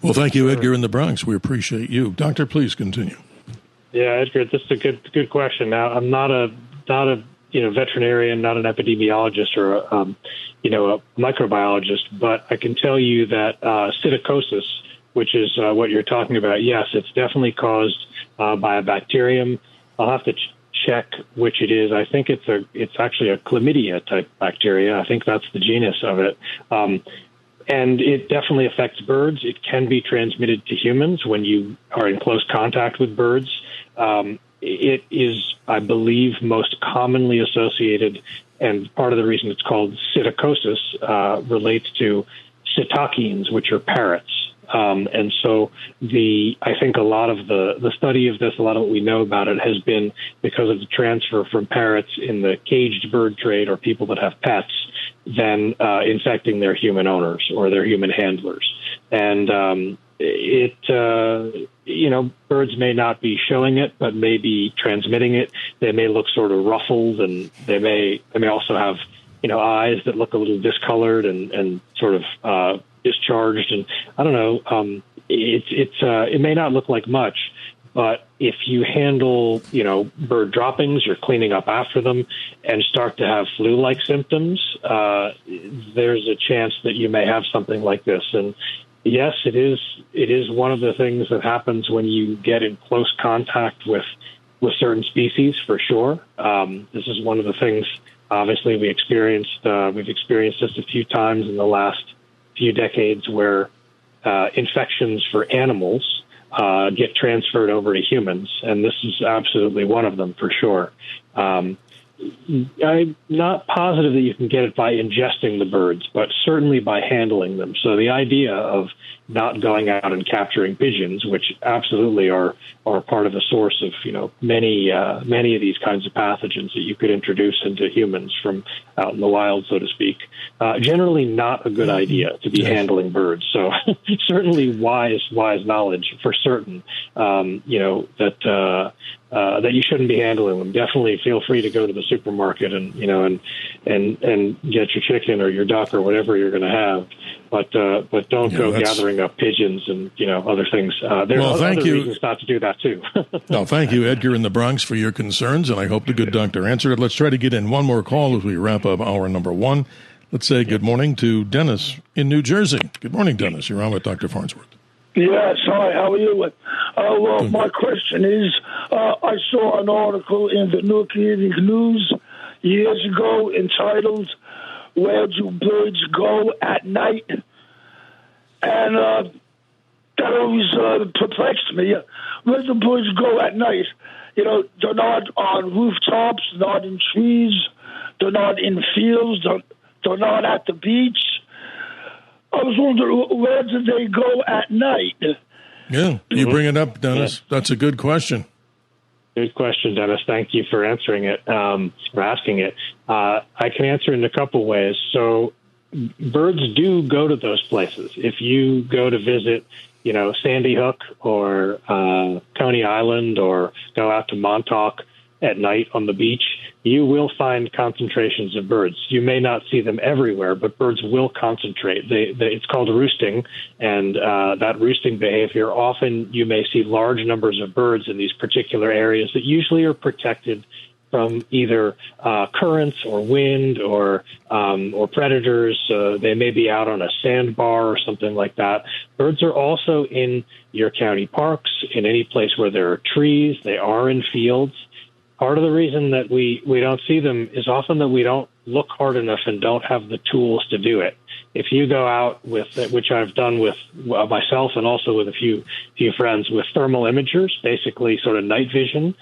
Well, thank you, Edgar in the Bronx. We appreciate you. Doctor, please continue. Yeah, Edgar, this is a good question. Now, I'm not a veterinarian, not an epidemiologist or a microbiologist, but I can tell you that psittacosis, which is what you're talking about, yes, it's definitely caused by a bacterium. I'll have to check which it is. I think it's actually a chlamydia type bacteria. I think that's the genus of it. And it definitely affects birds. It can be transmitted to humans when you are in close contact with birds. It is, I believe, most commonly associated, and part of the reason it's called psittacosis relates to psittacines, which are parrots. And so I think a lot of the study of this, a lot of what we know about it has been because of the transfer from parrots in the caged bird trade or people that have pets, then infecting their human owners or their human handlers. And birds may not be showing it, but may be transmitting it. They may look sort of ruffled, and they may also have, eyes that look a little discolored and sort of discharged. And I don't know, it may not look like much, but if you handle, bird droppings, you're cleaning up after them, and start to have flu-like symptoms, there's a chance that you may have something like this. And yes, it is one of the things that happens when you get in close contact with certain species, for sure. This is one of the things, obviously, we've experienced this a few times in the last few decades, where infections for animals get transferred over to humans, and this is absolutely one of them, for sure. I'm not positive that you can get it by ingesting the birds, but certainly by handling them. So the idea of not going out and capturing pigeons, which absolutely are part of the source of many of these kinds of pathogens that you could introduce into humans from out in the wild, so to speak. Generally, not a good idea to be handling birds. So certainly wise knowledge for certain. That you shouldn't be handling them. Definitely feel free to go to the supermarket and get your chicken or your duck or whatever you're going to have, but don't go gathering up pigeons and other things. There's other reasons not to do that too. No, thank you, Edgar in the Bronx, for your concerns, and I hope the good doctor answered it. Let's try to get in one more call as we wrap up hour number one. Let's say good morning to Dennis in New Jersey. Good morning, Dennis. You're on with Dr. Farnsworth. Yes, hi, how are you? My question is, I saw an article in the New York News years ago entitled, "Where Do Birds Go at Night?" And that always perplexed me. Where do birds go at night? They're not on rooftops, not in trees, they're not in fields, they're not at the beach. I was wondering, where do they go at night? Yeah, you bring it up, Dennis. That's a good question. Good question, Dennis. Thank you for answering it, for asking it. I can answer in a couple ways. So birds do go to those places. If you go to visit, Sandy Hook or Coney Island, or go out to Montauk at night on the beach, you will find concentrations of birds. You may not see them everywhere, but birds will concentrate. It's called roosting, and that roosting behavior, often you may see large numbers of birds in these particular areas that usually are protected from either currents or wind or predators. They may be out on a sandbar or something like that. Birds are also in your county parks, in any place where there are trees. They are in fields. Part of the reason that we don't see them is often that we don't look hard enough and don't have the tools to do it. If you go out with, which I've done with myself and also with a few friends, with thermal imagers, basically sort of night vision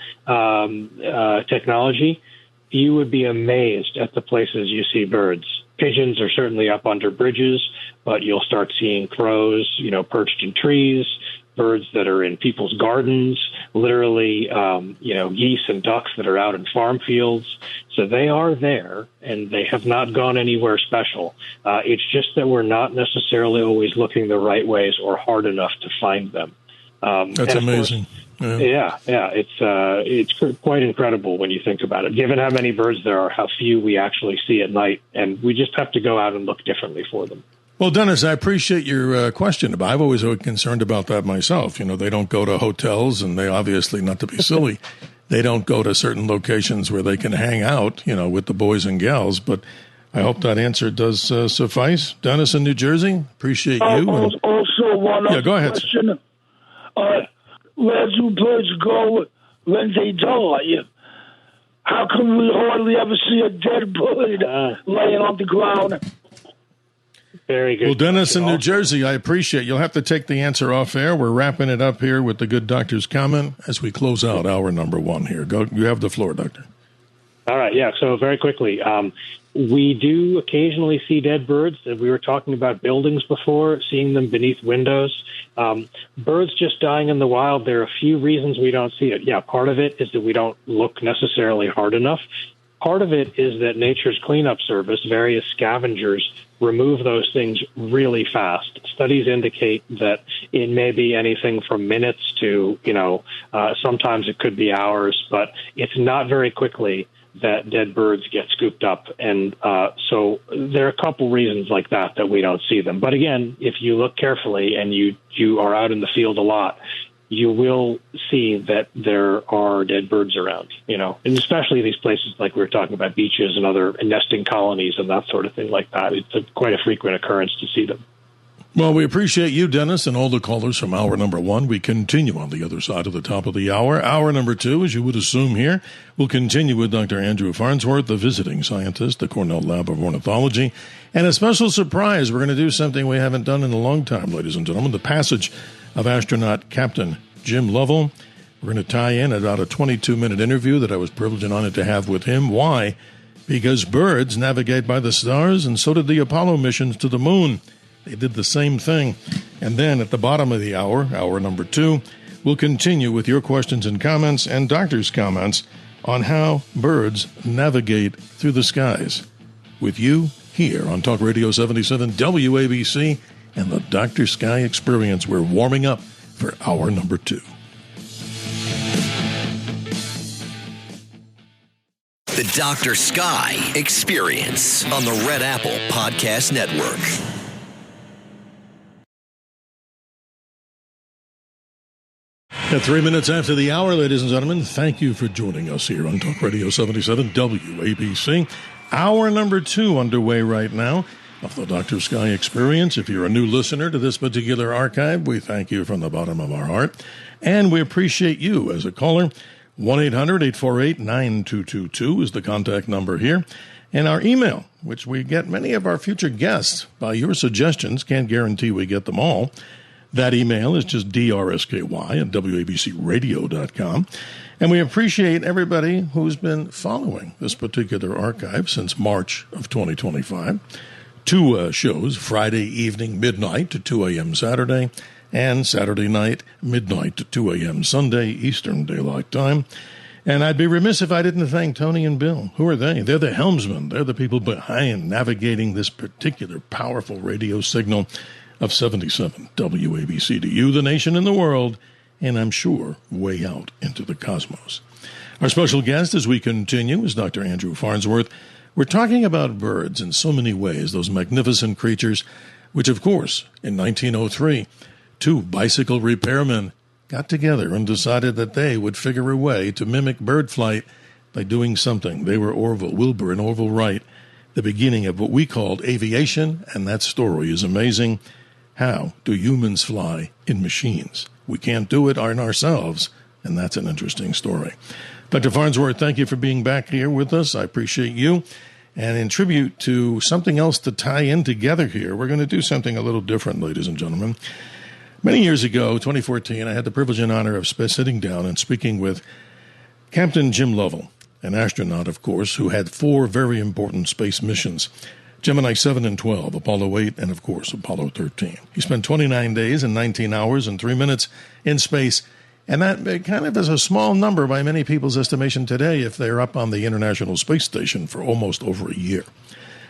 technology, you would be amazed at the places you see birds. Pigeons are certainly up under bridges, but you'll start seeing crows, perched in trees, birds that are in people's gardens, literally, geese and ducks that are out in farm fields. So they are there, and they have not gone anywhere special. It's just that we're not necessarily always looking the right ways or hard enough to find them. That's amazing. Yeah. It's quite incredible when you think about it, given how many birds there are, how few we actually see at night, and we just have to go out and look differently for them. Well, Dennis, I appreciate your question. I've always been concerned about that myself. They don't go to hotels, and they obviously, not to be silly, they don't go to certain locations where they can hang out, with the boys and gals. But I hope that answer does suffice. Dennis in New Jersey, appreciate you. Also, one other question. Where do birds go when they die? How come we hardly ever see a dead bird laying on the ground? Very good. Well, Dennis in New Jersey, I appreciate. You'll have to take the answer off air. We're wrapping it up here with the good doctor's comment as we close out hour number one here. Go. You have the floor, Doctor. All right. Yeah. So very quickly, we do occasionally see dead birds. We were talking about buildings before, seeing them beneath windows. Birds just dying in the wild, there are a few reasons we don't see it. Yeah, part of it is that we don't look necessarily hard enough. Part of it is that Nature's Cleanup Service, various scavengers, remove those things really fast. Studies indicate that it may be anything from minutes to, sometimes it could be hours, but it's not very quickly that dead birds get scooped up. And so there are a couple reasons like that we don't see them. But again, if you look carefully and you are out in the field a lot, you will see that there are dead birds around, and especially these places like we were talking about, beaches and other nesting colonies and that sort of thing like that. It's quite a frequent occurrence to see them. Well, we appreciate you, Dennis, and all the callers from hour number 1. We continue on the other side of the top of the hour. Hour number 2, as you would assume here, we'll continue with Dr. Andrew Farnsworth, the visiting scientist, the Cornell Lab of Ornithology. And a special surprise, we're going to do something we haven't done in a long time, ladies and gentlemen, the passage of astronaut Captain Jim Lovell. We're going to tie in about a 22-minute interview that I was privileged and honored to have with him. Why? Because birds navigate by the stars, and so did the Apollo missions to the moon. They did the same thing. And then at the bottom of the hour, hour number 2, we'll continue with your questions and comments and doctors' comments on how birds navigate through the skies. With you here on Talk Radio 77 WABC and the Dr. Sky Experience. We're warming up for hour number 2. The Dr. Sky Experience on the Red Apple Podcast Network. At 3 minutes after the hour, ladies and gentlemen, thank you for joining us here on Talk Radio 77 WABC. Hour number 2 underway right now of the Dr. Sky Experience. If you're a new listener to this particular archive, we thank you from the bottom of our heart. And we appreciate you as a caller. 1-800-848-9222 is the contact number here. And our email, which we get many of our future guests by your suggestions. Can't guarantee we get them all. That email is just drsky@wabcradio.com. And we appreciate everybody who's been following this particular archive since March of 2025. 2 shows, Friday evening, midnight to 2 a.m. Saturday, and Saturday night, midnight to 2 a.m. Sunday, Eastern Daylight Time. And I'd be remiss if I didn't thank Tony and Bill. Who are they? They're the helmsmen. They're the people behind navigating this particular powerful radio signal of 77 WABC to you, the nation and the world, and I'm sure way out into the cosmos. Our special guest as we continue is Dr. Andrew Farnsworth. We're talking about birds in so many ways, those magnificent creatures, which, of course, in 1903, 2 bicycle repairmen got together and decided that they would figure a way to mimic bird flight by doing something. They were Wilbur and Orville Wright, the beginning of what we called aviation, and that story is amazing. How do humans fly in machines? We can't do it in ourselves, and that's an interesting story. Dr. Farnsworth, thank you for being back here with us. I appreciate you. And in tribute to something else to tie in together here, we're going to do something a little different, ladies and gentlemen. Many years ago, 2014, I had the privilege and honor of sitting down and speaking with Captain Jim Lovell, an astronaut, of course, who had 4 very important space missions. Gemini 7 and 12, Apollo 8, and, of course, Apollo 13. He spent 29 days and 19 hours and 3 minutes in space, and that kind of is a small number by many people's estimation today if they're up on the International Space Station for almost over a year.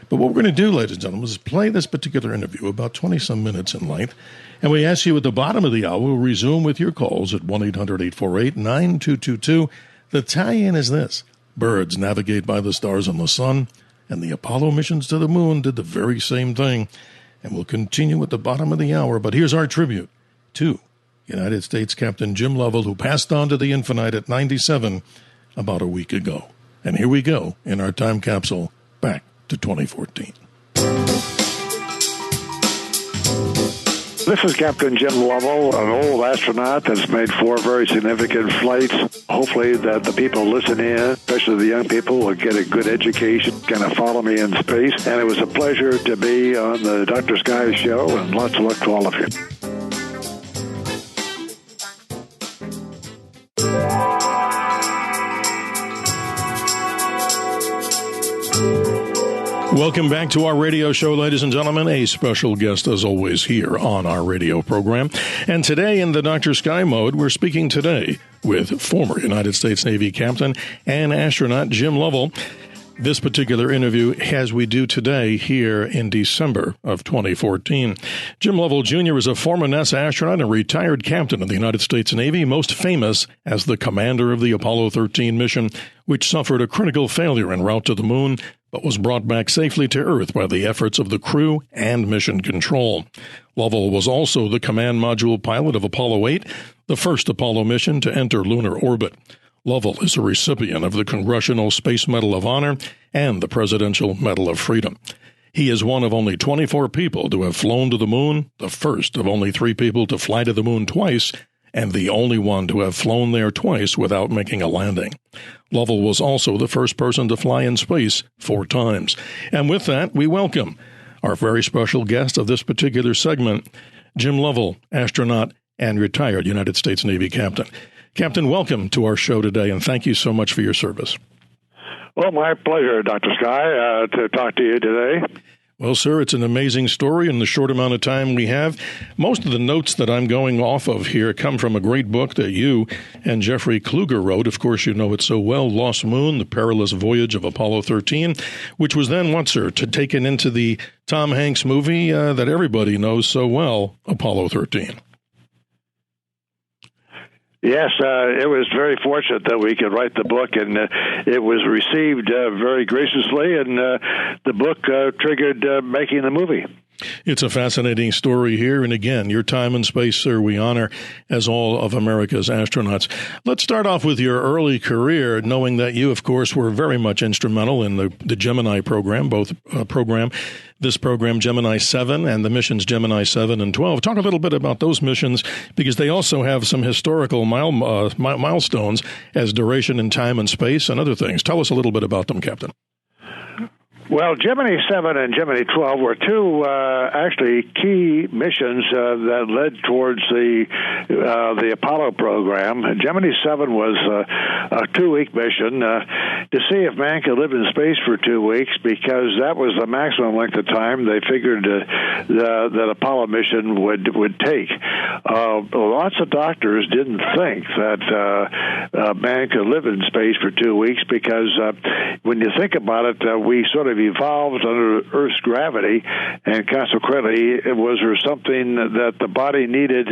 But what we're going to do, ladies and gentlemen, is play this particular interview, about 20-some minutes in length, and we ask you at the bottom of the hour, we'll resume with your calls at 1-800-848-9222. The tie-in is this. Birds navigate by the stars and the sun, and the Apollo missions to the moon did the very same thing. And we'll continue at the bottom of the hour. But here's our tribute to United States Captain Jim Lovell, who passed on to the infinite at 97 about a week ago. And here we go in our time capsule back to 2014. This is Captain Jim Lovell, an old astronaut that's made 4 very significant flights. Hopefully that the people listen in, especially the young people, will get a good education, kind of follow me in space. And it was a pleasure to be on the Dr. Sky show, and lots of luck to all of you. Welcome back to our radio show, ladies and gentlemen. A special guest, as always, here on our radio program. And today, in the Dr. Sky mode, we're speaking today with former United States Navy captain and astronaut Jim Lovell. this particular interview as we do today here in December of 2014. Jim Lovell Jr. is a former NASA astronaut and retired captain of the United States Navy, most famous as the commander of the Apollo 13 mission, which suffered a critical failure en route to the moon, but was brought back safely to Earth by the efforts of the crew and mission control. Lovell was also the command module pilot of Apollo 8, the first Apollo mission to enter lunar orbit. Lovell is a recipient of the Congressional Space Medal of Honor and the Presidential Medal of Freedom. He is one of only 24 people to have flown to the moon, the first of only 3 people to fly to the moon twice, and the only one to have flown there twice without making a landing. Lovell was also the first person to fly in space 4 times. And with that, we welcome our very special guest of this particular segment, Jim Lovell, astronaut and retired United States Navy captain. Captain, welcome to our show today, and thank you so much for your service. Well, my pleasure, Dr. Sky, to talk to you today. Well, sir, it's an amazing story in the short amount of time we have. Most of the notes that I'm going off of here come from a great book that you and Jeffrey Kluger wrote. Of course, you know it so well, Lost Moon, The Perilous Voyage of Apollo 13, which was then, what, sir, taken into the Tom Hanks movie that everybody knows so well, Apollo 13. Yes, it was very fortunate that we could write the book, and it was received very graciously, and the book triggered making the movie. It's a fascinating story here, and again, your time and space, sir, we honor as all of America's astronauts. Let's start off with your early career, knowing that you, of course, were very much instrumental in the Gemini program, this program, Gemini 7, and the missions Gemini 7 and 12. Talk a little bit about those missions, because they also have some historical milestones as duration in time and space and other things. Tell us a little bit about them, Captain. Well, Gemini 7 and Gemini 12 were 2 actually key missions that led towards the Apollo program. Gemini 7 was a 2-week mission to see if man could live in space for 2 weeks, because that was the maximum length of time they figured that Apollo mission would take. Lots of doctors didn't think that man could live in space for 2 weeks, because when you think about it, we sort of evolved under Earth's gravity, and consequently, was there something that the body needed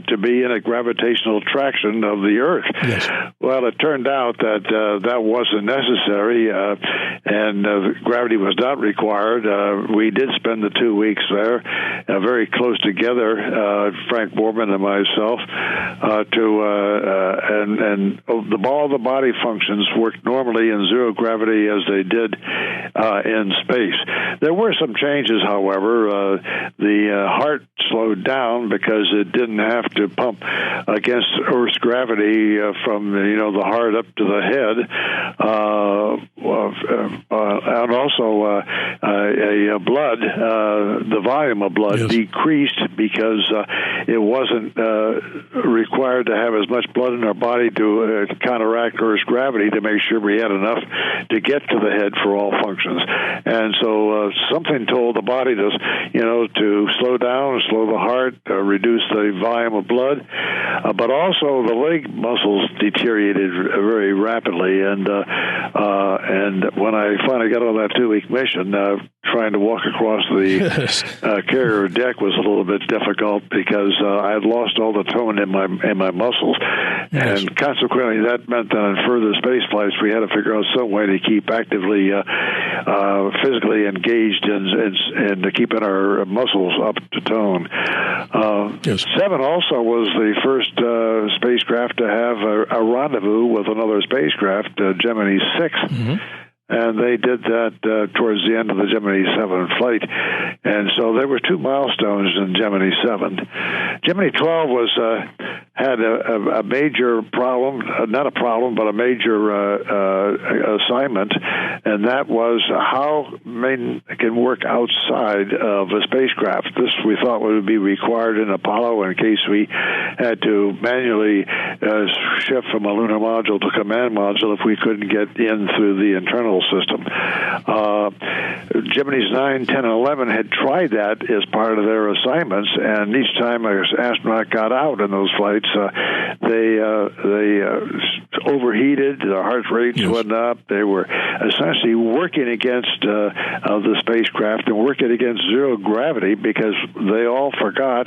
to be in a gravitational traction of the Earth? Yes. Well, it turned out that that wasn't necessary, and gravity was not required. We did spend the 2 weeks there, very close together, Frank Borman and myself, and all the body functions worked normally in zero gravity as they did in space. There were some changes, however. The heart slowed down because it didn't have to pump against Earth's gravity from the heart up to the head, and also blood. The volume of blood decreased because it wasn't required to have as much blood in our body to counteract Earth's gravity to make sure we had enough to get to the head for all functions. And so something told the body to slow down, slow the heart, reduce the volume of blood, but also the leg muscles deteriorated very rapidly. And when I finally got on that 2-week mission, trying to walk across the carrier deck was a little bit difficult because I had lost all the tone in my muscles, and consequently that meant that on further space flights we had to figure out some way to keep actively physically engaged and to keeping our muscles up to tone. 7 also was the first spacecraft to have a rendezvous with another spacecraft, Gemini 6. Mm-hmm. And they did that towards the end of the Gemini 7 flight. And so there were 2 milestones in Gemini 7. Gemini 12 had a major problem, not a problem, but a major assignment, and that was how men can work outside of a spacecraft. This we thought would be required in Apollo in case we had to manually shift from a lunar module to command module if we couldn't get in through the internal system. Geminis 9, 10, and 11 had tried that as part of their assignments, and each time an astronaut got out in those flights, they overheated, their heart rates went up. They were essentially working against the spacecraft and working against zero gravity because they all forgot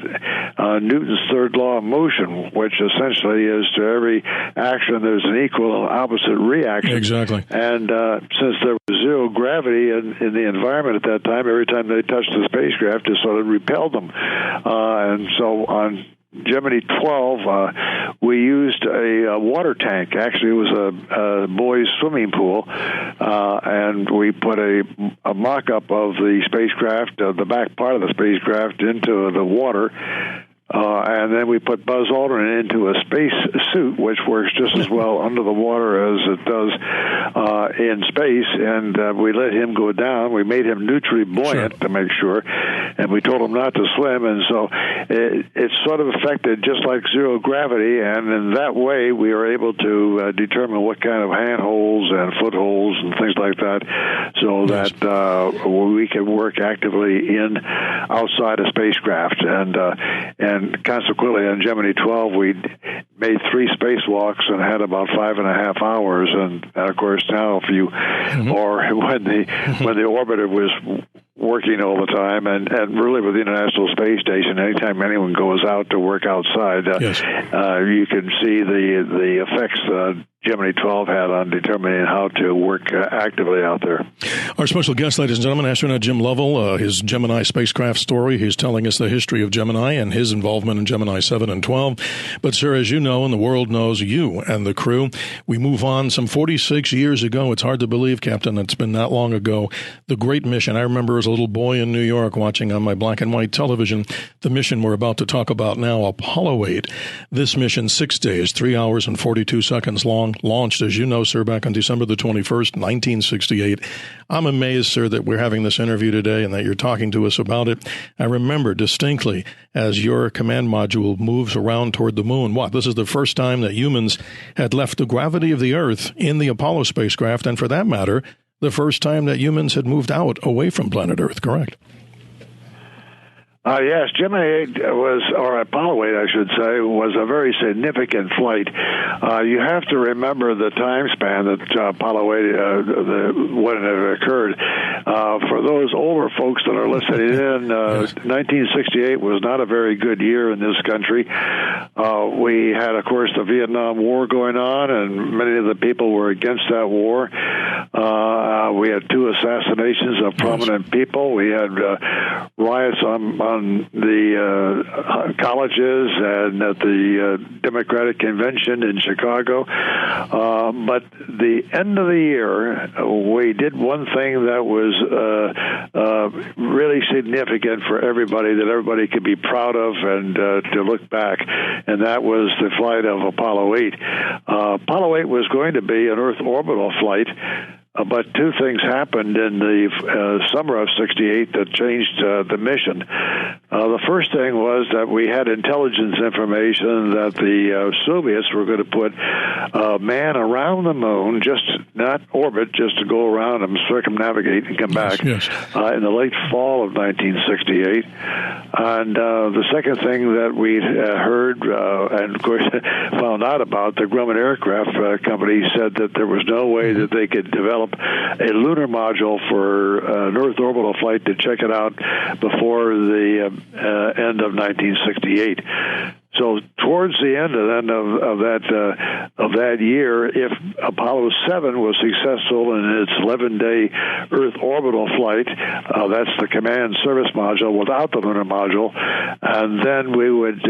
Newton's third law of motion, which essentially is to every action there's an equal and opposite reaction. Exactly. And since there was zero gravity in the environment at that time, every time they touched the spacecraft, it sort of repelled them. And so on Gemini 12, we used a water tank. Actually, it was a boys' swimming pool, and we put a mock-up of the spacecraft, the back part of the spacecraft, into the water. And then we put Buzz Aldrin into a space suit, which works just as well under the water as it does in space. And we let him go down. We made him neutrally buoyant to make sure. And we told him not to swim. And so it sort of affected just like zero gravity. And in that way, we were able to determine what kind of handholds and footholds and things like that so that we could work actively outside a spacecraft. And consequently, on Gemini 12, we made 3 spacewalks and had about 5.5 hours. And of course, now if you, or when the orbiter was working all the time, and really with the International Space Station, anytime anyone goes out to work outside, you can see the effects Gemini 12 had on determining how to work actively out there. Our special guest, ladies and gentlemen, astronaut Jim Lovell, his Gemini spacecraft story. He's telling us the history of Gemini and his involvement in Gemini 7 and 12. But, sir, as you know, and the world knows you and the crew, we move on some 46 years ago. It's hard to believe, Captain, it's been that long ago. The great mission. I remember as a little boy in New York watching on my black and white television the mission we're about to talk about now, Apollo 8. This mission, 6 days, 3 hours and 42 seconds long, launched, as you know, sir, back on December the 21st, 1968. I'm amazed, sir, that we're having this interview today and that you're talking to us about it. I remember distinctly as your command module moves around toward the moon. This is the first time that humans had left the gravity of the Earth in the Apollo spacecraft, and for that matter, the first time that humans had moved out away from planet Earth, correct? Yes, Gemini 8 or Apollo 8, I should say, was a very significant flight. You have to remember the time span that Apollo 8, when it occurred. For those older folks that are listening in, 1968 was not a very good year in this country. We had, of course, the Vietnam War going on, and many of the people were against that war. We had 2 assassinations of prominent people. We had riots on the colleges and at the Democratic Convention in Chicago. But the end of the year, we did one thing that was really significant for everybody, that everybody could be proud of and to look back, and that was the flight of Apollo 8. Apollo 8 was going to be an Earth orbital flight, but 2 things happened in the summer of '68 that changed the mission. The first thing was that we had intelligence information that the Soviets were going to put man around the moon, just not orbit, just to go around and circumnavigate and come back in the late fall of 1968. And the second thing that we heard and, of course, found out about, the Grumman Aircraft Company said that there was no way that they could develop a lunar module for an Earth orbital flight to check it out before the end of 1968. So towards the end of that year, if Apollo 7 was successful in its 11-day Earth orbital flight, that's the command service module without the lunar module, and then we would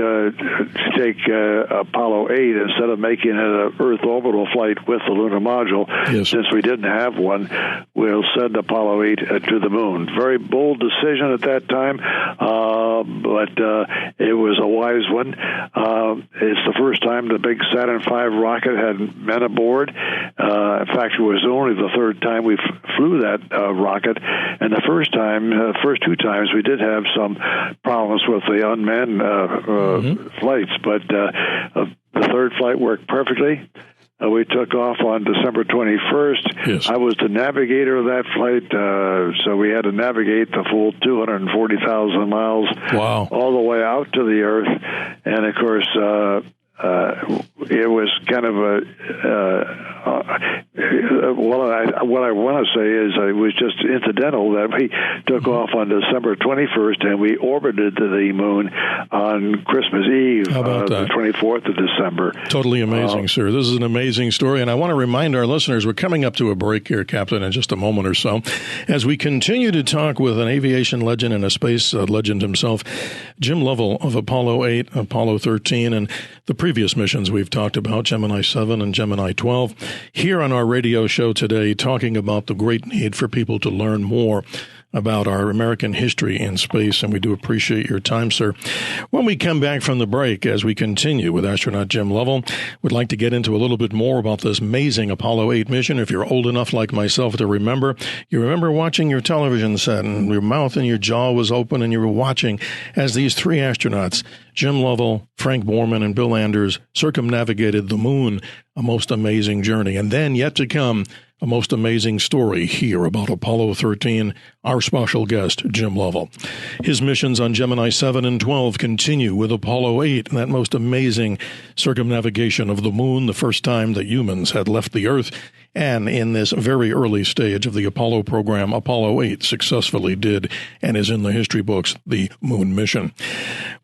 take Apollo 8 instead of making it an Earth orbital flight with the lunar module. Since we didn't have one, we'll send Apollo 8 to the moon. Very bold decision at that time, but it was a wise one. It's the first time the big Saturn V rocket had men aboard. In fact, it was only the 3rd time we flew that rocket, and the first 2 times we did have some problems with the unmanned flights, but the 3rd flight worked perfectly. We took off on December 21st. I was the navigator of that flight, so we had to navigate the full 240,000 miles all the way out to the Earth. And, of course, it was kind of what I want to say is it was just incidental that we took off on December 21st and we orbited the moon on Christmas Eve, the 24th of December. Totally amazing, sir. This is an amazing story, and I want to remind our listeners we're coming up to a break here, Captain, in just a moment or so, as we continue to talk with an aviation legend and a space legend himself, Jim Lovell of Apollo 8, Apollo 13, and the previous missions we've talked about, Gemini 7 and Gemini 12, here on our radio show today, talking about the great need for people to learn more about our American history in space, and we do appreciate your time, sir. When we come back from the break, as we continue with astronaut Jim Lovell, we'd like to get into a little bit more about this amazing Apollo 8 mission. If you're old enough like myself to remember, you remember watching your television set and your mouth and your jaw was open and you were watching as these three astronauts, Jim Lovell, Frank Borman, and Bill Anders, circumnavigated the moon, a most amazing journey. And then, yet to come, a most amazing story here about Apollo 13, our special guest, Jim Lovell. His missions on Gemini 7 and 12 continue with Apollo 8 and that most amazing circumnavigation of the moon, the first time that humans had left the Earth. And in this very early stage of the Apollo program, Apollo 8 successfully did and is in the history books, the moon mission.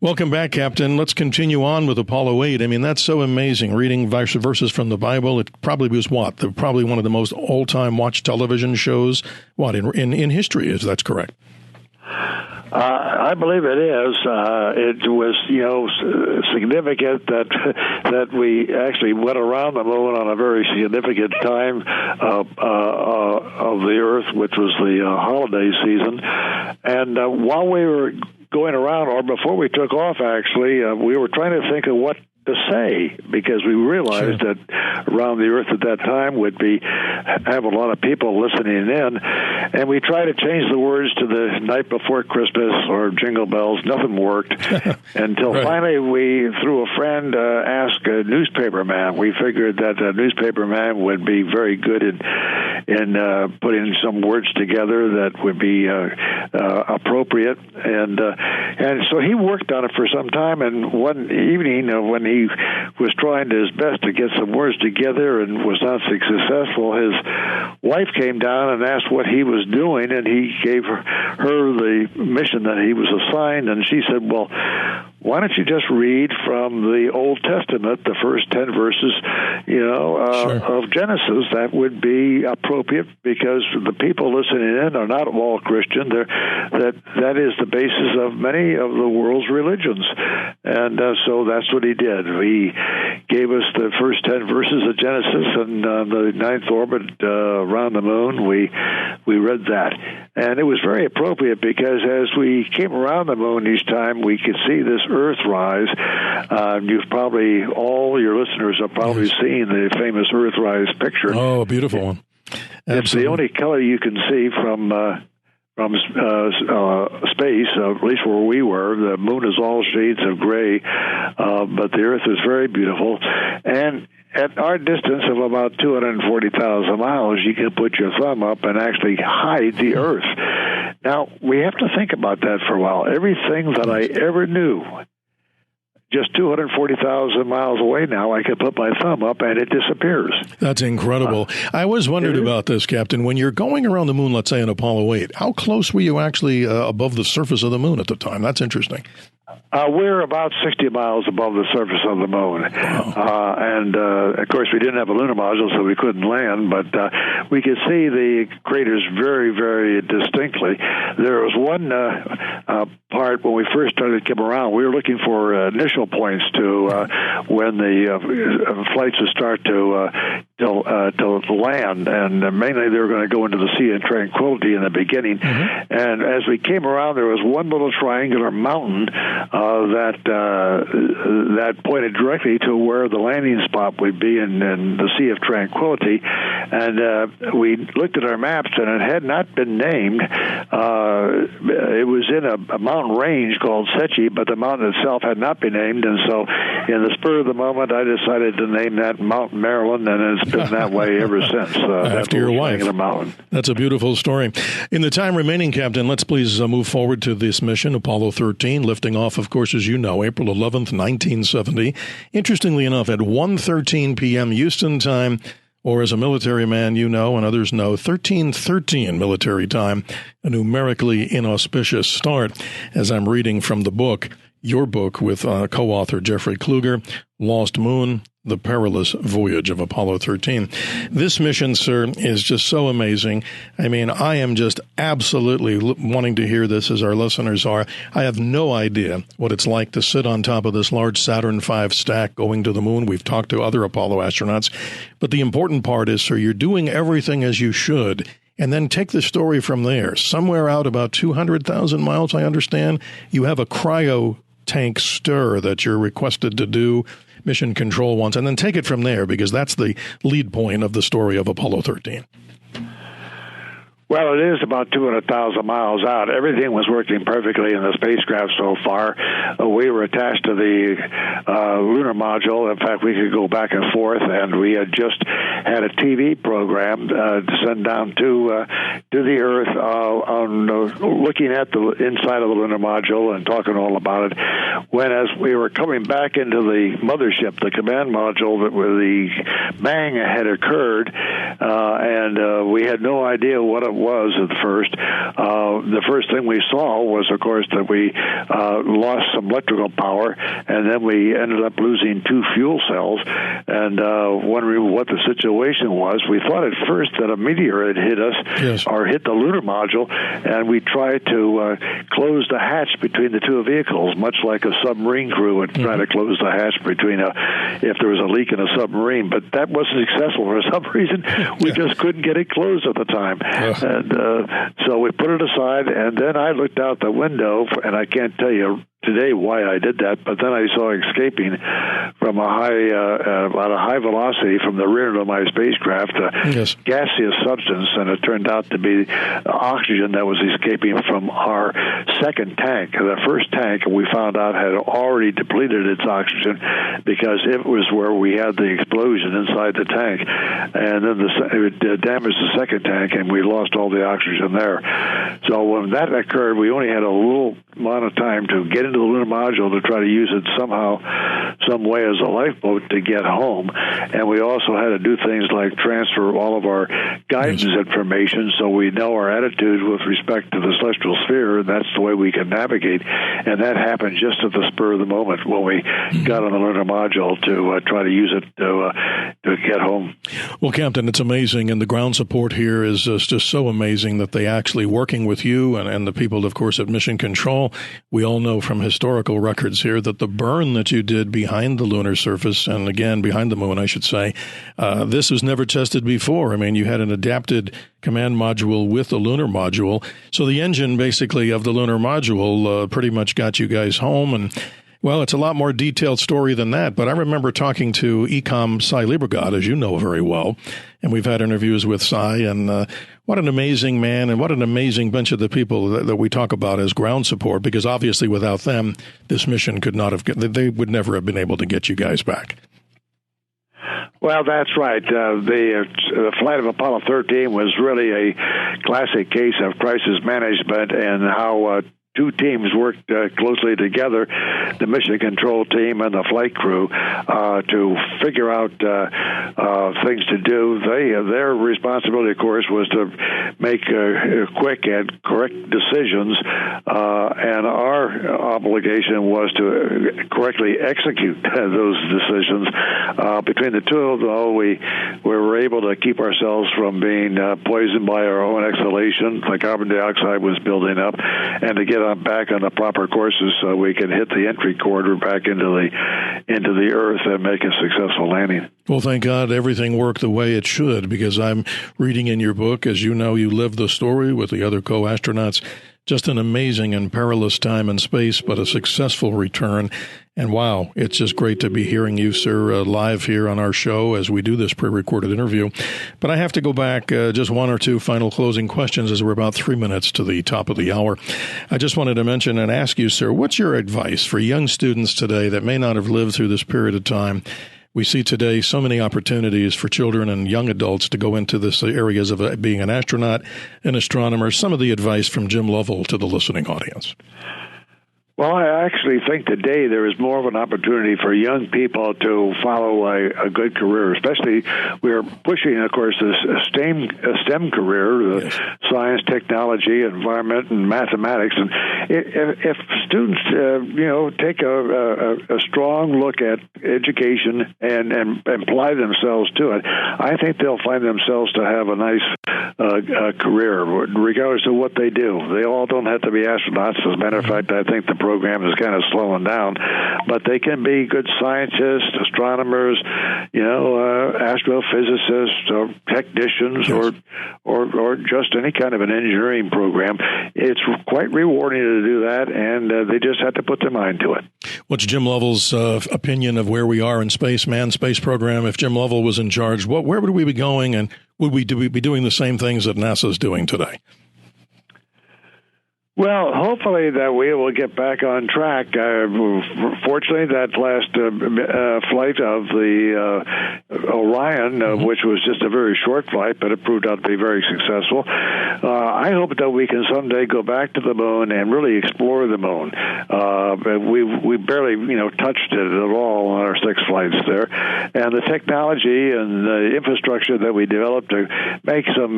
Welcome back, Captain. Let's continue on with Apollo 8. I mean, that's so amazing. Reading verses from the Bible, it probably was probably one of the most all-time watched television shows, in history, if that's correct. I believe it is. It was, significant that we actually went around the moon on a very significant time of the Earth, which was the holiday season. And while we were going around, or before we took off, actually, we were trying to think of what to say, because we realized that around the Earth at that time would have a lot of people listening in, and we tried to change the words to the night before Christmas or Jingle Bells. Nothing worked until finally we, through a friend, asked a newspaper man. We figured that a newspaper man would be very good in putting some words together that would be appropriate, and so he worked on it for some time. And one evening, when he was trying his best to get some words together and was not successful, his wife came down and asked what he was doing, and he gave her the mission that he was assigned, and she said, well, why don't you just read from the Old Testament, the first 10 verses, of Genesis? That would be appropriate, because the people listening in are not all Christian. That is the basis of many of the world's religions. And so that's what he did. He gave us the first 10 verses of Genesis, and on the ninth orbit around the moon, we read that. And it was very appropriate, because as we came around the moon each time, we could see this Earthrise. All your listeners have probably seen the famous Earthrise picture. Oh, a beautiful one. Absolutely. It's the only color you can see from space, at least where we were. The moon is all shades of gray, but the Earth is very beautiful. And at our distance of about 240,000 miles, you can put your thumb up and actually hide the Earth. Now, we have to think about that for a while. Everything that I ever knew, just 240,000 miles away now, I can put my thumb up and it disappears. That's incredible. I always wondered about this, Captain. When you're going around the moon, let's say in Apollo 8, how close were you actually above the surface of the moon at the time? That's interesting. We're about 60 miles above the surface of the moon. Wow. And, of course, we didn't have a lunar module, so we couldn't land, but we could see the craters very, very distinctly. There was one part when we first started to come around. We were looking for initial points to when the flights would start to land, and mainly they were going to go into the Sea of Tranquility in the beginning. Mm-hmm. And as we came around, there was one little triangular mountain that pointed directly to where the landing spot would be in the Sea of Tranquility. And we looked at our maps, and it had not been named. It was in a mountain range called Secchi, but the mountain itself had not been named. And so in the spur of the moment, I decided to name that Mount Maryland, and it's been that way ever since. After your wife. Mountain. That's a beautiful story. In the time remaining, Captain, let's please move forward to this mission, Apollo 13, lifting off, of course, as you know, April 11th, 1970. Interestingly enough, at 1:13 p.m. Houston time, or as a military man you know and others know, 13:13 military time, a numerically inauspicious start, as I'm reading from the book, your book with co-author Jeffrey Kluger, Lost Moon, The Perilous Voyage of Apollo 13. This mission, sir, is just so amazing. I mean, I am just absolutely wanting to hear this, as our listeners are. I have no idea what it's like to sit on top of this large Saturn V stack going to the moon. We've talked to other Apollo astronauts. But the important part is, sir, you're doing everything as you should. And then take the story from there. Somewhere out about 200,000 miles, I understand, you have a cryo tank stir that you're requested to do. Mission Control wants, and then take it from there, because that's the lead point of the story of Apollo 13. Well, it is about 200,000 miles out. Everything was working perfectly in the spacecraft so far. We were attached to the lunar module. In fact, we could go back and forth, and we had just had a TV program to send down to the Earth on looking at the inside of the lunar module and talking all about it. When, as we were coming back into the mothership, the command module, where the bang had occurred, and we had no idea what it was at first. The first thing we saw was, of course, that we lost some electrical power, and then we ended up losing 2 fuel cells, and wondering what the situation was. We thought at first that a meteor had hit us, yes, or hit the lunar module, and we tried to close the hatch between the two vehicles, much like a submarine crew would try to close the hatch between if there was a leak in a submarine. But that wasn't successful for some reason. We just couldn't get it closed at the time. And so we put it aside, and then I looked out the window, and I can't tell you today why I did that, but then I saw escaping from a high velocity from the rear of my spacecraft a gaseous substance, and it turned out to be oxygen that was escaping from our second tank. The first tank, we found out, had already depleted its oxygen because it was where we had the explosion inside the tank, and then it damaged the second tank, and we lost all the oxygen there. So when that occurred, we only had a little amount of time to get into the lunar module to try to use it somehow, some way as a lifeboat to get home. And we also had to do things like transfer all of our guidance information so we know our attitude with respect to the celestial sphere, and that's the way we can navigate. And that happened just at the spur of the moment when we got on the lunar module to try to use it to get home. Well, Captain, it's amazing, and the ground support here is just so amazing that they actually working with you and the people, of course, at Mission Control. We all know from historical records here that the burn that you did behind the lunar surface, and again, behind the moon, I should say, this was never tested before. I mean, you had an adapted command module with the lunar module. So the engine, basically, of the lunar module pretty much got you guys home. And, well, it's a lot more detailed story than that. But I remember talking to Ecom Cy Liebergott, as you know very well, and we've had interviews with Cy, and what an amazing man, and what an amazing bunch of the people that we talk about as ground support, because obviously without them, this mission could not have, they would never have been able to get you guys back. Well, that's right. The flight of Apollo 13 was really a classic case of crisis management, and how 2 teams worked closely together, the mission control team and the flight crew, to figure out things to do. Their responsibility, of course, was to make quick and correct decisions, and our obligation was to correctly execute those decisions. Between the two of them, we were able to keep ourselves from being poisoned by our own exhalation. The carbon dioxide was building up, and to get back on the proper courses so we can hit the entry corridor back into the Earth and make a successful landing. Well, thank God everything worked the way it should, because I'm reading in your book, as you know, you lived the story with the other co-astronauts. Just an amazing and perilous time in space, but a successful return. And wow, it's just great to be hearing you, sir, live here on our show as we do this pre-recorded interview. But I have to go back just one or two final closing questions as we're about 3 minutes to the top of the hour. I just wanted to mention and ask you, sir, what's your advice for young students today that may not have lived through this period of time? We see today so many opportunities for children and young adults to go into this areas of being an astronaut, an astronomer. Some of the advice from Jim Lovell to the listening audience. Well, I actually think today there is more of an opportunity for young people to follow a good career, especially we're pushing, of course, a STEM career, science, technology, environment, and mathematics. And if students, take a strong look at education and apply themselves to it, I think they'll find themselves to have a nice career, regardless of what they do. They all don't have to be astronauts. As a matter of fact, I think the program is kind of slowing down, but they can be good scientists, astronomers, astrophysicists, or technicians, or just any kind of an engineering program. It's quite rewarding to do that, and they just have to put their mind to it. What's Jim Lovell's opinion of where we are in space, manned space program? If Jim Lovell was in charge, where would we be going, and would we be doing the same things that NASA's doing today? Well, hopefully that we will get back on track. Fortunately, that last flight of the Orion, which was just a very short flight, but it proved out to be very successful. I hope that we can someday go back to the moon and really explore the moon. We barely, touched it at all on our 6 flights there, and the technology and the infrastructure that we developed to make some,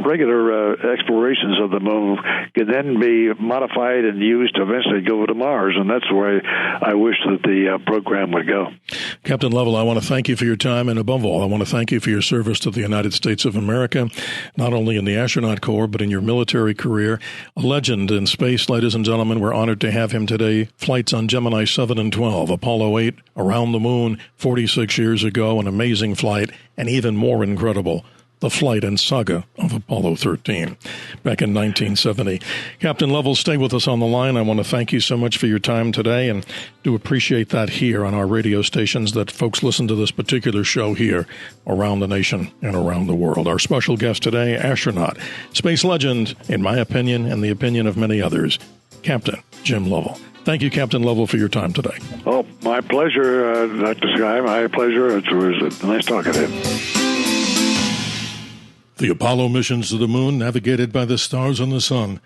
regular explorations of the moon can then be modified and used to eventually go to Mars, and that's where I wish that the program would go. Captain Lovell, I want to thank you for your time, and above all, I want to thank you for your service to the United States of America, not only in the astronaut corps, but in your military career. A legend in space, ladies and gentlemen. We're honored to have him today. Flights on Gemini 7 and 12, Apollo 8, around the moon 46 years ago, an amazing flight, and even more incredible, the flight and saga of Apollo 13 back in 1970. Captain Lovell, stay with us on the line. I want to thank you so much for your time today, and do appreciate that here on our radio stations, that folks listen to this particular show here around the nation and around the world. Our special guest today, astronaut, space legend, in my opinion and the opinion of many others, Captain Jim Lovell. Thank you, Captain Lovell, for your time today. Oh, my pleasure, Dr. Sky. My pleasure. It was nice talking to him. The Apollo missions to the moon navigated by the stars and the sun,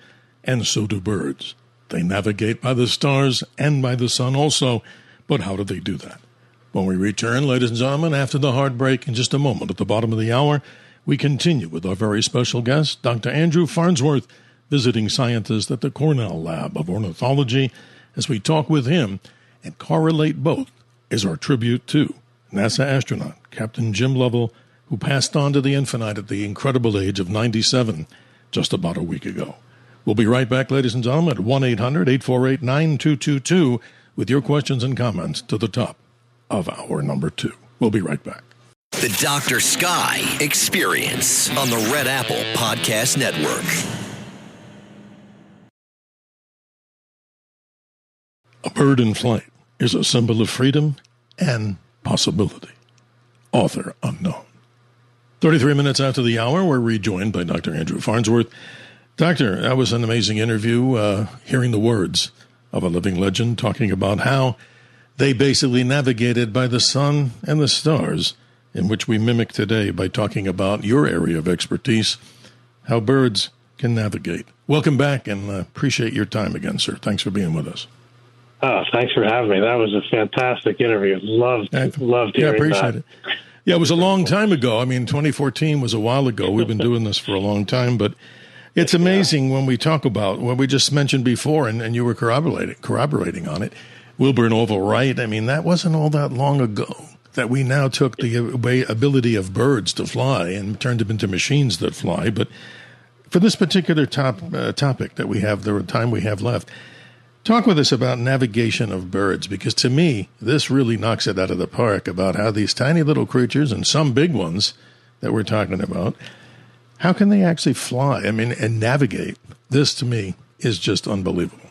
and so do birds. They navigate by the stars and by the sun also, but how do they do that? When we return, ladies and gentlemen, after the hard break in just a moment at the bottom of the hour, we continue with our very special guest, Dr. Andrew Farnsworth, visiting scientist at the Cornell Lab of Ornithology, as we talk with him and correlate both as our tribute to NASA astronaut Captain Jim Lovell, who passed on to the infinite at the incredible age of 97 just about a week ago. We'll be right back, ladies and gentlemen, at 1-800-848-9222 with your questions and comments to the top of hour number 2. We'll be right back. The Dr. Sky Experience on the Red Apple Podcast Network. A bird in flight is a symbol of freedom and possibility. Author unknown. 33 minutes after the hour, we're rejoined by Dr. Andrew Farnsworth. Doctor, that was an amazing interview, hearing the words of a living legend talking about how they basically navigated by the sun and the stars, in which we mimic today by talking about your area of expertise, how birds can navigate. Welcome back, and appreciate your time again, sir. Thanks for being with us. Oh, thanks for having me. That was a fantastic interview. Loved hearing I appreciate that. it. Yeah, it was a long time ago. I mean, 2014 was a while ago. We've been doing this for a long time, but it's amazing when we talk about what we just mentioned before, and you were corroborating on it, Wilbur and Orville Wright. I mean, that wasn't all that long ago that we now took the ability of birds to fly and turned them into machines that fly. But for this particular topic that we have, the time we have left, talk with us about navigation of birds, because to me, this really knocks it out of the park about how these tiny little creatures, and some big ones that we're talking about, how can they actually fly? I mean, and navigate? This, to me, is just unbelievable.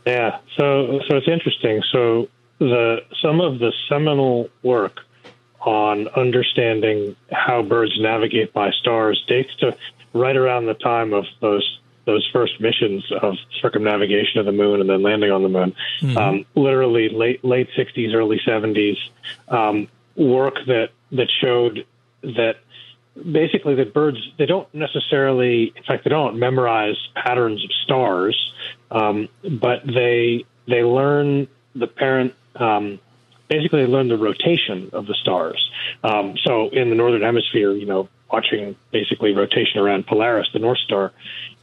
Yeah, so it's interesting. So some of the seminal work on understanding how birds navigate by stars dates to right around the time of those first missions of circumnavigation of the moon and then landing on the moon. Mm-hmm. Literally late 60s, early 70s, work that showed that basically that birds, they don't necessarily, in fact, they don't memorize patterns of stars, but they learn the basically they learn the rotation of the stars. So in the Northern Hemisphere, watching basically rotation around Polaris, the North Star,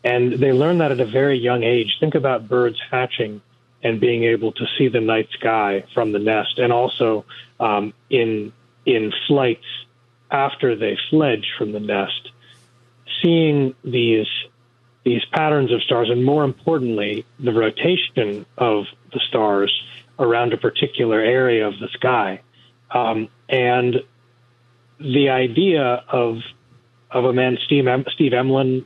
and they learn that at a very young age. Think about birds hatching and being able to see the night sky from the nest, and also in flights after they fledge from the nest, seeing these patterns of stars, and more importantly, the rotation of the stars around a particular area of the sky. And the idea of a man, Steve Emlen,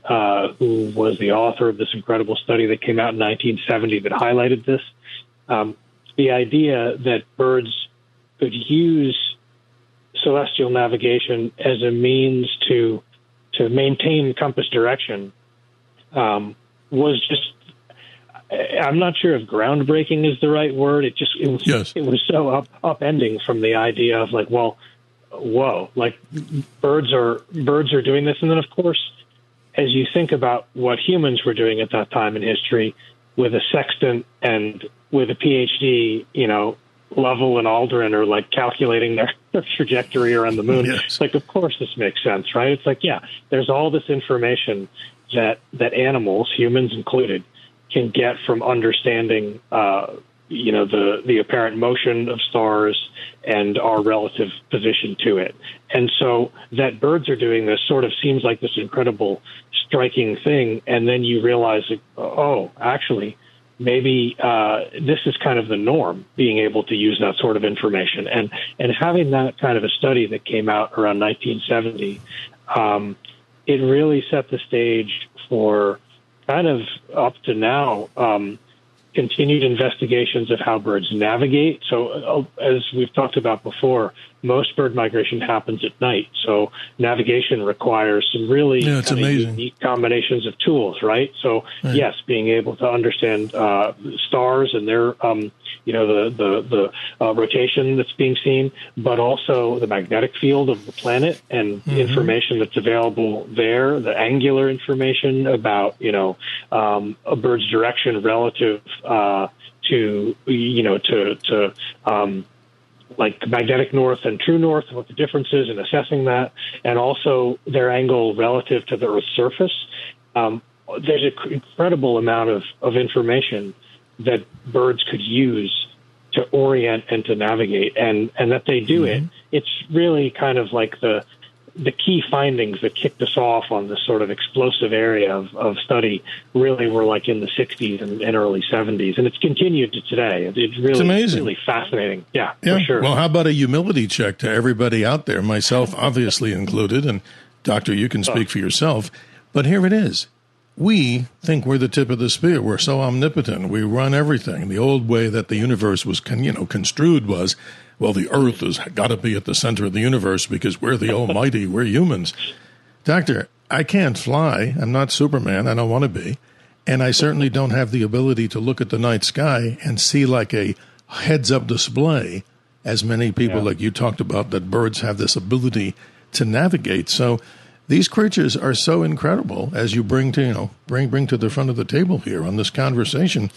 who was the author of this incredible study that came out in 1970 that highlighted this, the idea that birds could use celestial navigation as a means to maintain compass direction was just, I'm not sure if groundbreaking is the right word. It was so upending from the idea of like, well, whoa, like birds are doing this. And then of course, as you think about what humans were doing at that time in history with a sextant and with a PhD, Lovell and Aldrin are like calculating their trajectory around the moon. Yes. It's like, of course this makes sense, right? It's like, yeah, there's all this information that animals, humans included, can get from understanding, the apparent motion of stars and our relative position to it. And so that birds are doing this sort of seems like this incredible, striking thing. And then you realize, oh, actually, maybe this is kind of the norm, being able to use that sort of information. And having that kind of a study that came out around 1970, it really set the stage for kind of up to now continued investigations of how birds navigate. So as we've talked about before, most bird migration happens at night. So navigation requires some really unique combinations of tools, right? So yes, being able to understand stars and their, the rotation that's being seen, but also the magnetic field of the planet and information that's available there, the angular information about, a bird's direction relative to like magnetic north and true north, and what the difference is, and assessing that, and also their angle relative to the Earth's surface. There's an incredible amount of information that birds could use to orient and to navigate, and that they do it. It's really kind of like the key findings that kicked us off on this sort of explosive area of study really were like in the 60s and early 70s, and it's continued to today. It's really fascinating. Yeah, for sure. Well, how about a humility check to everybody out there, myself obviously included, and Doctor, you can speak for yourself, but here it is. We think we're the tip of the spear. We're so omnipotent. We run everything. The old way that the universe was construed was, well, the Earth has got to be at the center of the universe because we're the almighty, we're humans. Doctor, I can't fly. I'm not Superman. I don't want to be. And I certainly don't have the ability to look at the night sky and see like a heads-up display, as many people like you talked about, that birds have this ability to navigate. So these creatures are so incredible, as you bring to the front of the table here on this conversation.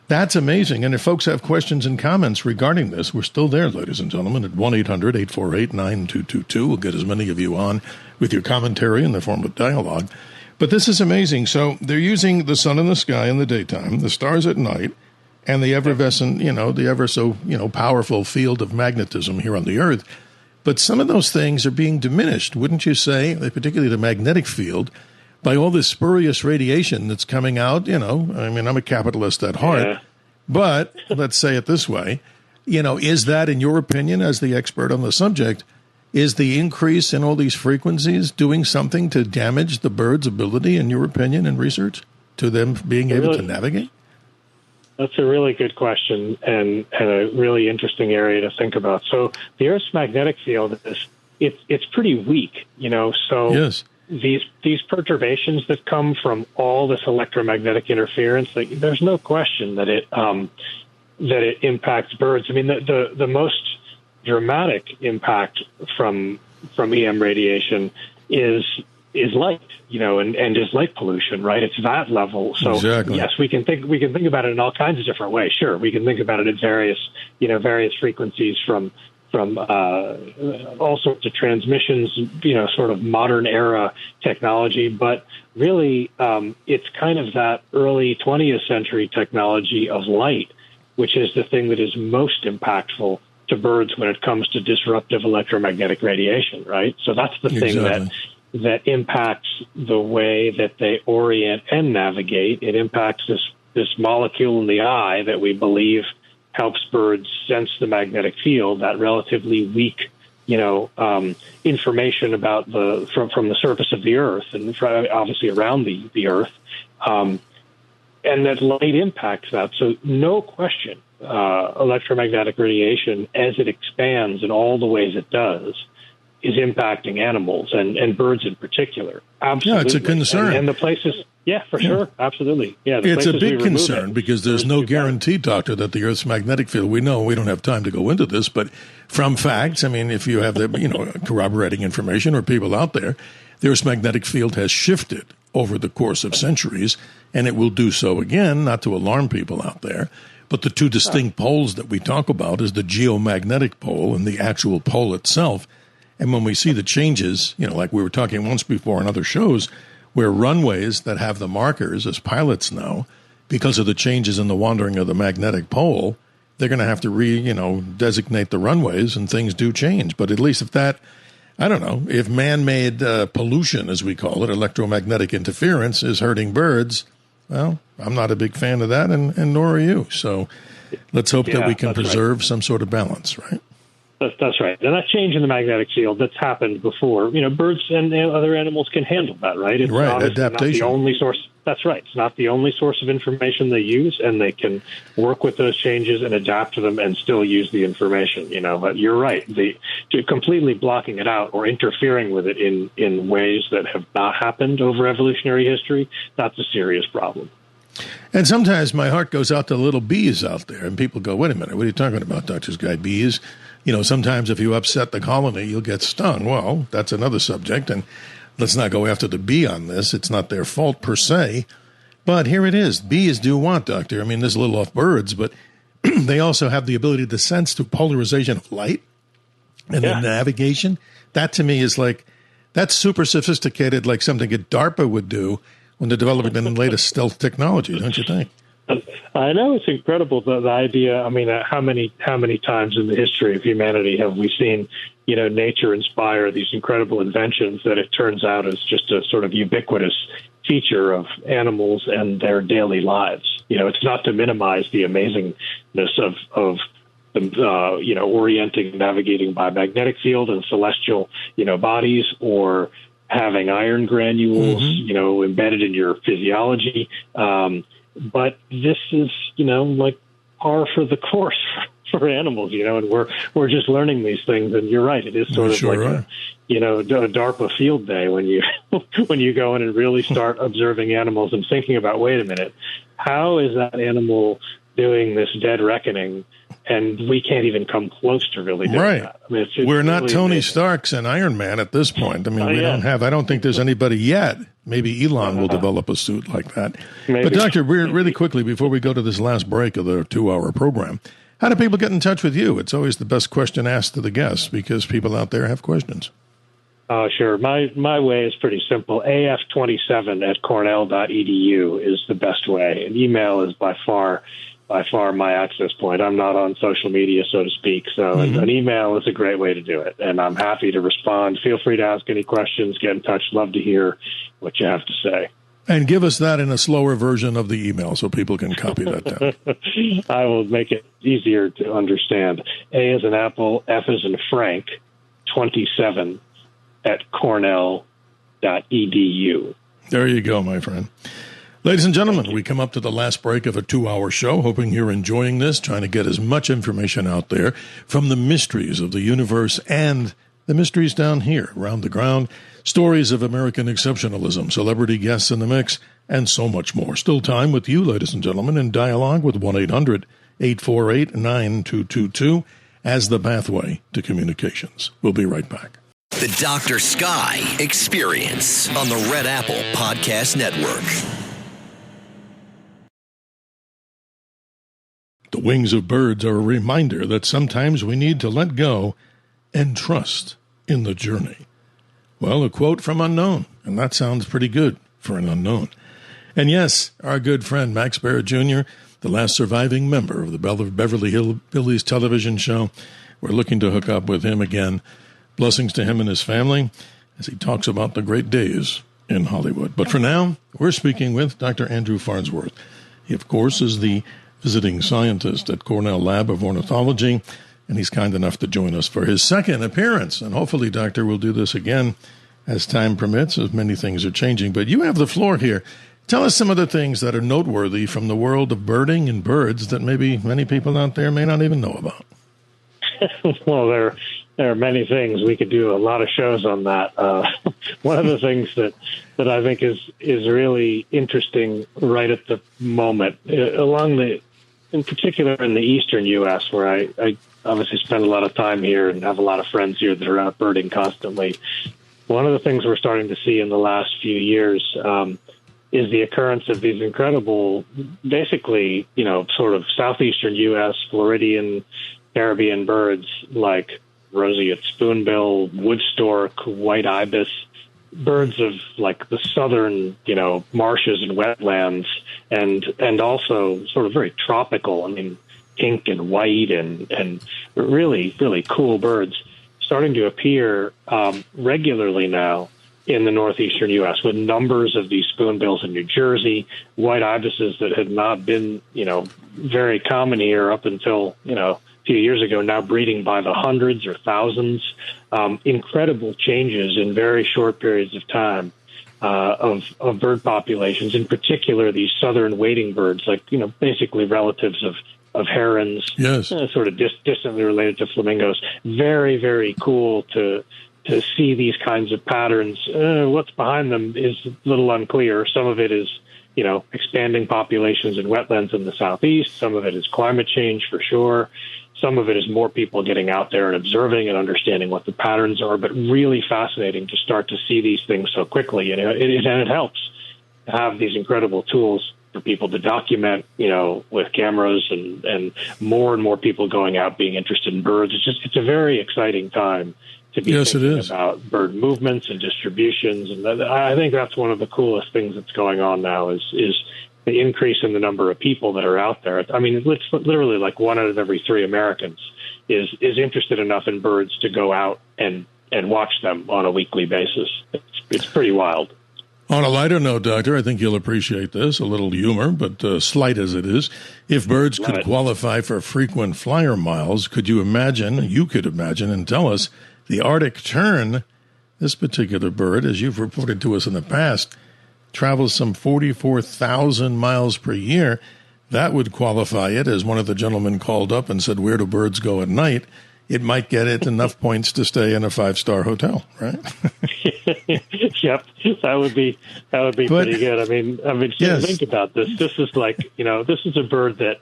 That's amazing. And if folks have questions and comments regarding this, we're still there, ladies and gentlemen, at 1-800-848-9222. We'll get as many of you on with your commentary in the form of dialogue. But this is amazing. So they're using the sun in the sky in the daytime, the stars at night, and the effervescent, the ever so, powerful field of magnetism here on the Earth. But some of those things are being diminished, wouldn't you say, particularly the magnetic field, by all this spurious radiation that's coming out. I'm a capitalist at heart, but let's say it this way, is that, in your opinion, as the expert on the subject, is the increase in all these frequencies doing something to damage the bird's ability, in your opinion, in research, to them being able to navigate? That's a really good question and a really interesting area to think about. So the Earth's magnetic field it's pretty weak, So yes. These perturbations that come from all this electromagnetic interference, there's no question that it impacts birds. I mean, the most dramatic impact from EM radiation is light, and is light pollution, right? It's that level. So exactly. Yes, we can think about it in all kinds of different ways. Sure, we can think about it at various frequencies from all sorts of transmissions, sort of modern era technology. But really, it's kind of that early 20th century technology of light, which is the thing that is most impactful to birds when it comes to disruptive electromagnetic radiation, right? So that's the thing that impacts the way that they orient and navigate. It impacts this molecule in the eye that we believe helps birds sense the magnetic field, that relatively weak, information about from the surface of the Earth and obviously around the Earth, and that light impacts that. So no question, electromagnetic radiation, as it expands in all the ways it does, is impacting animals and birds in particular. Absolutely. Yeah, it's a concern. And the places, for sure, absolutely. Yeah, it's a big concern because there's no guarantee, Doctor, that the Earth's magnetic field, we know we don't have time to go into this, but from facts, I mean, if you have the corroborating information or people out there, the Earth's magnetic field has shifted over the course of centuries, and it will do so again, not to alarm people out there. But the two distinct poles that we talk about is the geomagnetic pole and the actual pole itself. And when we see the changes, like we were talking once before on other shows, where runways that have the markers, as pilots know, because of the changes in the wandering of the magnetic pole, they're going to have to designate the runways, and things do change. But at least if man-made pollution, as we call it, electromagnetic interference, is hurting birds, well, I'm not a big fan of that, and nor are you. So let's hope that we can preserve some sort of balance, right? That's right. And that change in the magnetic field that's happened before, birds and other animals can handle that, right? It's adaptation. Not the only source. That's right. It's not the only source of information they use, and they can work with those changes and adapt to them and still use the information, But you're right. Completely blocking it out or interfering with it in ways that have not happened over evolutionary history, that's a serious problem. And sometimes my heart goes out to the little bees out there, and people go, wait a minute, what are you talking about, Dr. Sky? Bees? Sometimes if you upset the colony, you'll get stung. Well, that's another subject, and let's not go after the bee on this. It's not their fault per se. But here it is. Bees do want, Doctor. I mean, this is a little off birds, but they also have the ability to sense through polarization of light and then navigation. That to me is that's super sophisticated, like something a DARPA would do when they're developing the latest stealth technology, don't you think? I know it's incredible, the idea. I mean, how many times in the history of humanity have we seen, nature inspire these incredible inventions that it turns out is just a sort of ubiquitous feature of animals and their daily lives. It's not to minimize the amazingness of orienting, navigating by magnetic field and celestial, bodies, or having iron granules, embedded in your physiology. But this is, par for the course for animals, and we're just learning these things. And you're right, it is sort of a DARPA field day when you when you go in and really start observing animals and thinking about, wait a minute, how is that animal doing this dead reckoning? And we can't even come close to really doing that. I mean, we're not really Tony amazing. Starks and Iron Man at this point. I mean, I don't think there's anybody yet. Maybe Elon will develop a suit like that. Maybe. But Doctor, really quickly, before we go to this last break of the 2-hour program, how do people get in touch with you? It's always the best question asked to the guests because people out there have questions. Sure. My way is pretty simple. af27@cornell.edu is the best way. And email is by far my access point. I'm not on social media, so to speak. So an email is a great way to do it. And I'm happy to respond. Feel free to ask any questions, get in touch. Love to hear what you have to say. And give us that in a slower version of the email so people can copy that down. I will make it easier to understand. A as in Apple, F as in Frank, 27@cornell.edu. There you go, my friend. Ladies and gentlemen, we come up to the last break of a 2-hour show, hoping you're enjoying this, trying to get as much information out there from the mysteries of the universe and the mysteries down here around the ground, stories of American exceptionalism, celebrity guests in the mix, and so much more. Still time with you, ladies and gentlemen, in dialogue with 1-800-848-9222 as the pathway to communications. We'll be right back. The Dr. Sky Experience on the Red Apple Podcast Network. The wings of birds are a reminder that sometimes we need to let go and trust in the journey. Well, a quote from Unknown, and that sounds pretty good for an unknown. And yes, our good friend Max Barrett Jr., the last surviving member of the Beverly Hillbillies television show. We're looking to hook up with him again. Blessings to him and his family as he talks about the great days in Hollywood. But for now, we're speaking with Dr. Andrew Farnsworth. He, of course, is the visiting scientist at Cornell Lab of Ornithology, and he's kind enough to join us for his second appearance. And hopefully, Doctor, we'll do this again as time permits, as many things are changing. But you have the floor here. Tell us some of the things that are noteworthy from the world of birding and birds that maybe many people out there may not even know about. Well, there are many things. We could do a lot of shows on that. One of the things that I think is really interesting right at the moment, in particular in the eastern U.S., where I obviously spend a lot of time here and have a lot of friends here that are out birding constantly. One of the things we're starting to see in the last few years is the occurrence of these incredible, basically, sort of southeastern U.S., Floridian, Caribbean birds like roseate spoonbill, wood stork, white ibis, birds of like the southern, marshes and wetlands, and also sort of very tropical. I mean, pink and white and really, really cool birds starting to appear regularly now in the northeastern U.S. with numbers of these spoonbills in New Jersey, white ibises that had not been, very common here up until, a few years ago, now breeding by the hundreds or thousands. Incredible changes in very short periods of time of bird populations, in particular these southern wading birds, like, basically relatives of herons, yes, sort of distantly related to flamingos. Very, very cool to see these kinds of patterns. What's behind them is a little unclear. Some of it is, expanding populations in wetlands in the southeast. Some of it is climate change for sure. Some of it is more people getting out there and observing and understanding what the patterns are, but really fascinating to start to see these things so quickly. And it helps to have these incredible tools for people to document, with cameras and more people going out being interested in birds. It's a very exciting time to be thinking about bird movements and distributions. And I think that's one of the coolest things that's going on now is the increase in the number of people that are out there. I mean, it's literally like 1 out of every 3 Americans is interested enough in birds to go out and watch them on a weekly basis. It's pretty wild. On a lighter note, Doctor, I think you'll appreciate this, a little humor, but slight as it is. If birds could qualify for frequent flyer miles, you could imagine and tell us the Arctic tern, this particular bird, as you've reported to us in the past, travels some 44,000 miles per year. That would qualify it, as one of the gentlemen called up and said, where do birds go at night? It might get it enough points to stay in a 5-star hotel, right? Yep, that would be pretty good. I mean, yes. Think about this. This is like, this is a bird that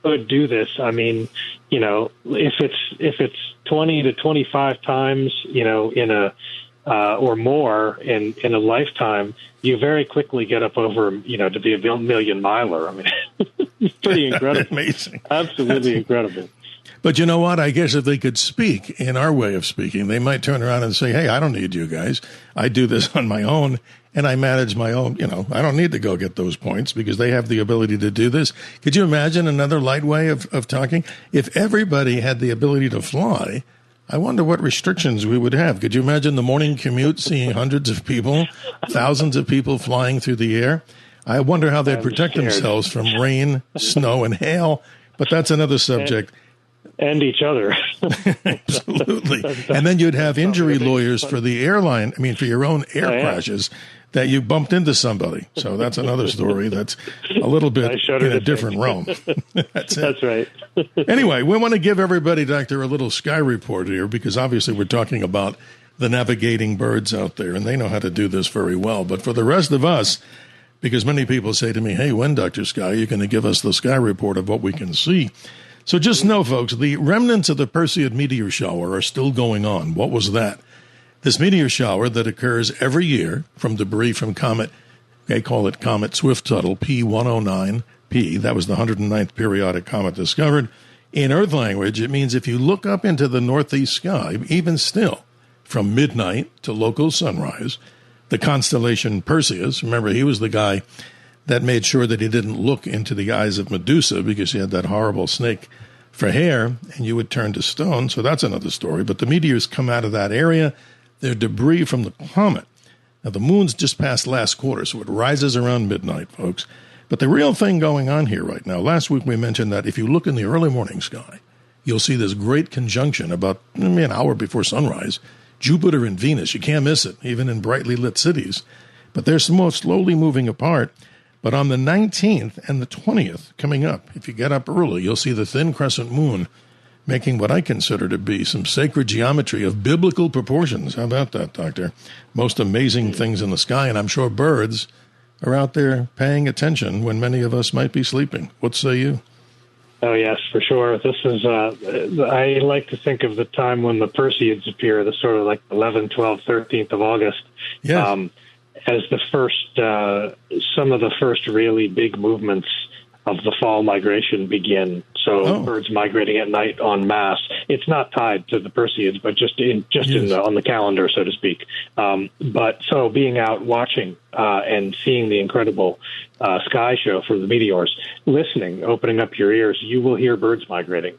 could do this. I mean, if it's 20 to 25 times, in a or more in a lifetime, you very quickly get up over, to be a million miler. I mean, it's pretty incredible. Amazing. Absolutely incredible. But you know what? I guess if they could speak in our way of speaking, they might turn around and say, hey, I don't need you guys. I do this on my own, and I manage my own. I don't need to go get those points because they have the ability to do this. Could you imagine another light way of talking? If everybody had the ability to fly, I wonder what restrictions we would have. Could you imagine the morning commute, seeing hundreds of people, thousands of people flying through the air? I wonder how they'd protect themselves from rain, snow, and hail. But that's another subject. And each other. Absolutely. And then you'd have injury lawyers for the airline, for your own air crashes that you bumped into somebody. So that's another story that's a little bit in a different realm. That's right. Anyway, we want to give everybody, Doctor, a little sky report here, because obviously we're talking about the navigating birds out there, and they know how to do this very well. But for the rest of us, because many people say to me, hey, when, Dr. Sky, you're going to give us the sky report of what we can see? So just know, folks, the remnants of the Perseid meteor shower are still going on. What was that? This meteor shower that occurs every year from debris from comet, they call it Comet Swift-Tuttle, P109P. That was the 109th periodic comet discovered. In Earth language, it means if you look up into the northeast sky, even still, from midnight to local sunrise, the constellation Perseus, remember, he was the guy that made sure that he didn't look into the eyes of Medusa because he had that horrible snake for hair, and you would turn to stone. So that's another story. But the meteors come out of that area. They're debris from the comet. Now, the moon's just past last quarter, so it rises around midnight, folks. But the real thing going on here right now, last week we mentioned that if you look in the early morning sky, you'll see this great conjunction about an hour before sunrise. Jupiter and Venus, you can't miss it, even in brightly lit cities. But they're more slowly moving apart. But on the 19th and the 20th coming up, if you get up early, you'll see the thin crescent moon making what I consider to be some sacred geometry of biblical proportions. How about that, Doctor? Most amazing things in the sky, and I'm sure birds are out there paying attention when many of us might be sleeping. What say you? Oh, yes, for sure. This is, I like to think of the time when the Perseids appear, the sort of like 11th, 12th, 13th of August, as the first, some of the first really big movements of the fall migration begin. So birds migrating at night en masse. It's not tied to the Perseids, but on the calendar, so to speak. But so being out watching and seeing the incredible sky show for the meteors, listening, opening up your ears, you will hear birds migrating.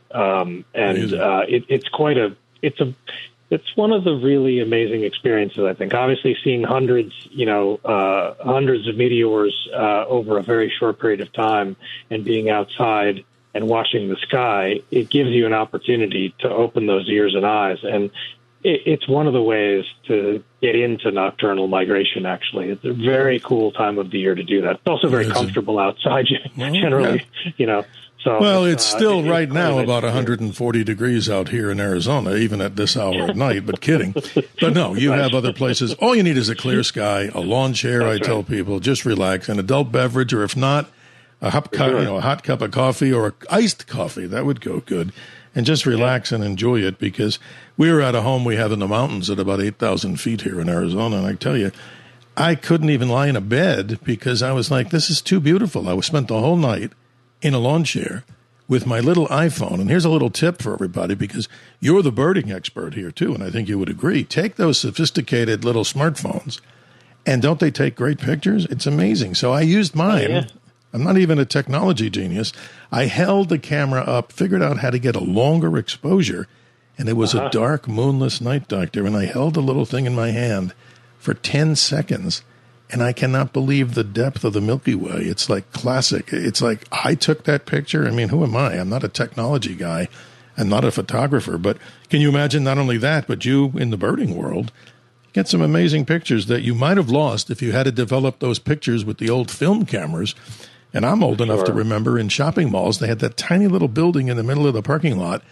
It's one of the really amazing experiences, I think. Obviously, seeing hundreds of meteors over a very short period of time and being outside and watching the sky, it gives you an opportunity to open those ears and eyes. And it's one of the ways to get into nocturnal migration, actually. It's a very cool time of the year to do that. It's also very comfortable outside, generally, So well, it's still right now about 140 degrees out here in Arizona, even at this hour at night, but kidding. But no, you have other places. All you need is a clear sky, a lawn chair, tell people, just relax, an adult beverage, or if not, a hot cup of coffee or iced coffee. That would go good. And just relax and enjoy it, because we were at a home we have in the mountains at about 8,000 feet here in Arizona, and I tell you, I couldn't even lie in a bed because I was like, this is too beautiful. I spent the whole night in a lawn chair with my little iPhone. And here's a little tip for everybody, because you're the birding expert here too, and I think you would agree. Take those sophisticated little smartphones, and don't they take great pictures? It's amazing. So I used mine. Oh, yeah. I'm not even a technology genius. I held the camera up, figured out how to get a longer exposure, and it was a dark, moonless night, Doctor, and I held the little thing in my hand for 10 seconds. And I cannot believe the depth of the Milky Way. It's like classic. It's like I took that picture. I mean, who am I? I'm not a technology guy. I'm not a photographer. But can you imagine not only that, but you in the birding world get some amazing pictures that you might have lost if you had to develop those pictures with the old film cameras. And I'm old enough to remember in shopping malls, they had that tiny little building in the middle of the parking lot.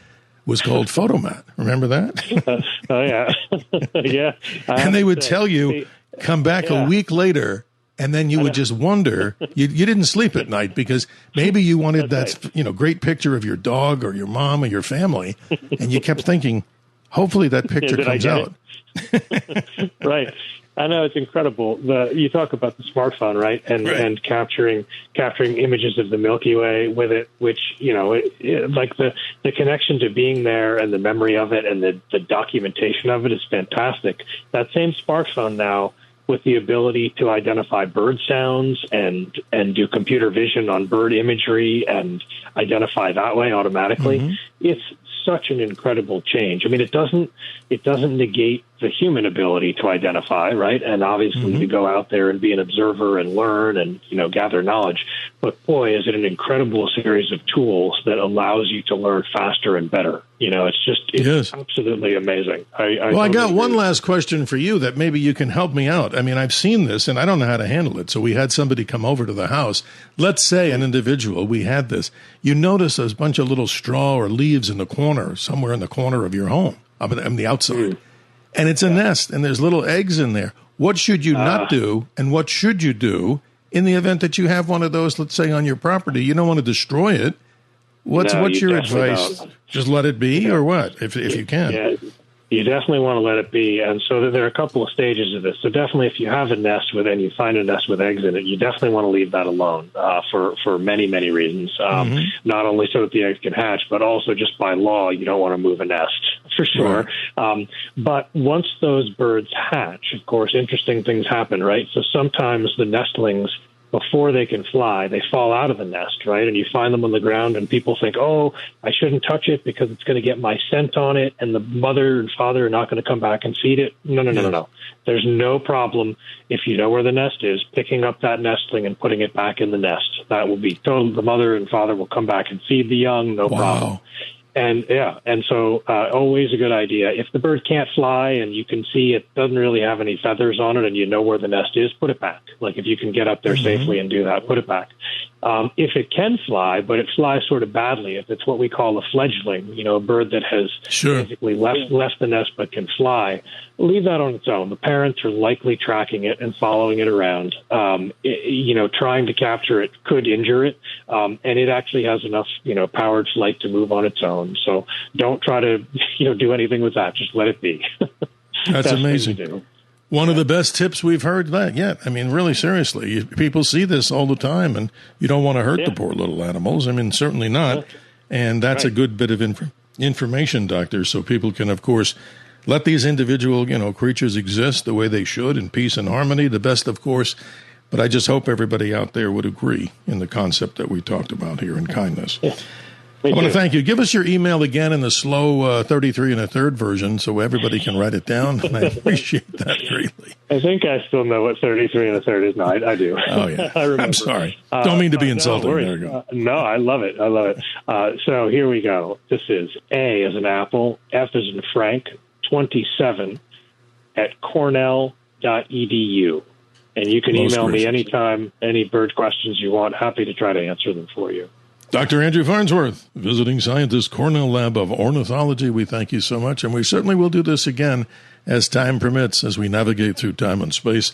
Was called Photomat. Remember that? Oh, yeah. Yeah. And they would tell you, come back a week later, and then you would just wonder. You didn't sleep at night because maybe you wanted that great picture of your dog or your mom or your family, and you kept thinking, hopefully that picture comes out. Right. I know, it's incredible. You talk about the smartphone, right? And capturing images of the Milky Way with it, which, like the connection to being there and the memory of it and the documentation of it is fantastic. That same smartphone now, with the ability to identify bird sounds and do computer vision on bird imagery and identify that way automatically, it's such an incredible change. I mean, it doesn't negate the human ability to identify, right? And obviously to go out there and be an observer and learn and, gather knowledge. But boy, is it an incredible series of tools that allows you to learn faster and better. It's absolutely amazing. I got one last question for you that maybe you can help me out. I mean, I've seen this and I don't know how to handle it. So we had somebody come over to the house. Let's say an individual, we had this. You notice there's a bunch of little straw or leaves in the corner, somewhere in the corner of your home, on the outside. And it's a nest, and there's little eggs in there. What should you not do, and what should you do in the event that you have one of those, let's say, on your property? You don't want to destroy it. What's your advice? Don't. Just let it be, or what, if you can? Yeah, you definitely want to let it be. And so there are a couple of stages of this. So definitely if you have a nest you find a nest with eggs in it, you definitely want to leave that alone for many, many reasons. Not only so that the eggs can hatch, but also just by law, you don't want to move a nest, for sure. Right. But once those birds hatch, of course, interesting things happen, right? So sometimes the nestlings, before they can fly, they fall out of the nest, right? And you find them on the ground and people think, oh, I shouldn't touch it because it's going to get my scent on it and the mother and father are not going to come back and feed it. No. There's no problem if you know where the nest is, picking up that nestling and putting it back in the nest. That will be total. The mother and father will come back and feed the young, no problem. And so always a good idea. If the bird can't fly and you can see it doesn't really have any feathers on it and you know where the nest is, put it back. Like if you can get up there safely and do that, put it back. If it can fly, but it flies sort of badly, if it's what we call a fledgling, a bird that has basically left the nest but can fly, leave that on its own. The parents are likely tracking it and following it around. Trying to capture it could injure it, and it actually has enough, powered flight to move on its own. So don't try to, do anything with that. Just let it be. That's amazing. One of the best tips we've heard yet. I mean, really, seriously, people see this all the time, and you don't want to hurt the poor little animals. I mean, certainly not. And that's a good bit of information, Doctor, so people can, of course, let these individual, creatures exist the way they should in peace and harmony, the best, of course. But I just hope everybody out there would agree in the concept that we talked about here in kindness. Yeah. I want to thank you. Give us your email again in the slow 33 1/3 version so everybody can write it down. And I appreciate that greatly. I think I still know what 33 1/3 is. No, I do. Oh, yeah. I remember. I'm sorry. Don't mean to be insulting. There you go. No, I love it. So here we go. This is A as in Apple, F as in Frank, 27 at cornell.edu. And you can email me anytime, any bird questions you want. Happy to try to answer them for you. Dr. Andrew Farnsworth, visiting scientist, Cornell Lab of Ornithology, we thank you so much, and we certainly will do this again as time permits, as we navigate through time and space.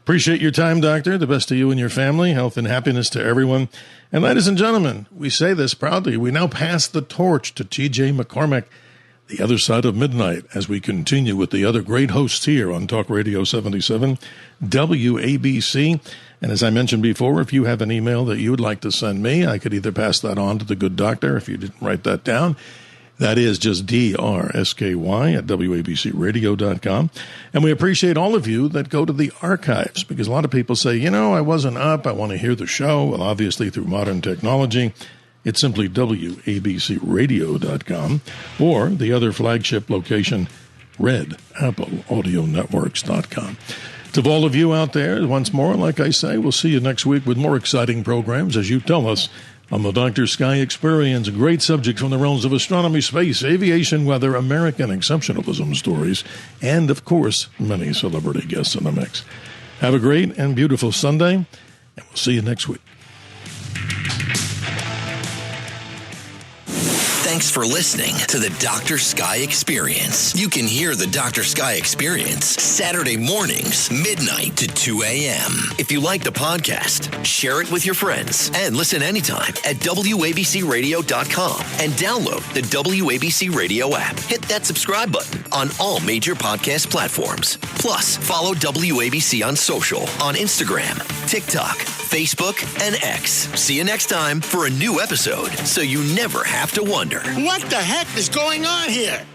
Appreciate your time, Doctor. The best to you and your family. Health and happiness to everyone. And ladies and gentlemen, we say this proudly. We now pass the torch to T.J. McCormick, the other side of midnight, as we continue with the other great hosts here on Talk Radio 77, WABC. And as I mentioned before, if you have an email that you would like to send me, I could either pass that on to the good doctor if you didn't write that down. That is just DRSKY at WABCradio.com. And we appreciate all of you that go to the archives, because a lot of people say, I wasn't up, I want to hear the show. Well, obviously through modern technology, it's simply WABCradio.com or the other flagship location, RedAppleAudioNetworks.com. To all of you out there, once more, like I say, we'll see you next week with more exciting programs as you tell us on the Dr. Sky Experience. Great subjects from the realms of astronomy, space, aviation, weather, American exceptionalism stories, and, of course, many celebrity guests in the mix. Have a great and beautiful Sunday, and we'll see you next week. Thanks for listening to the Dr. Sky Experience. You can hear the Dr. Sky Experience Saturday mornings, midnight to 2 a.m. If you like the podcast, share it with your friends and listen anytime at WABCRadio.com and download the WABC Radio app. Hit that subscribe button on all major podcast platforms. Plus, follow WABC on social on Instagram, TikTok, Facebook, and X. See you next time for a new episode so you never have to wonder. What the heck is going on here?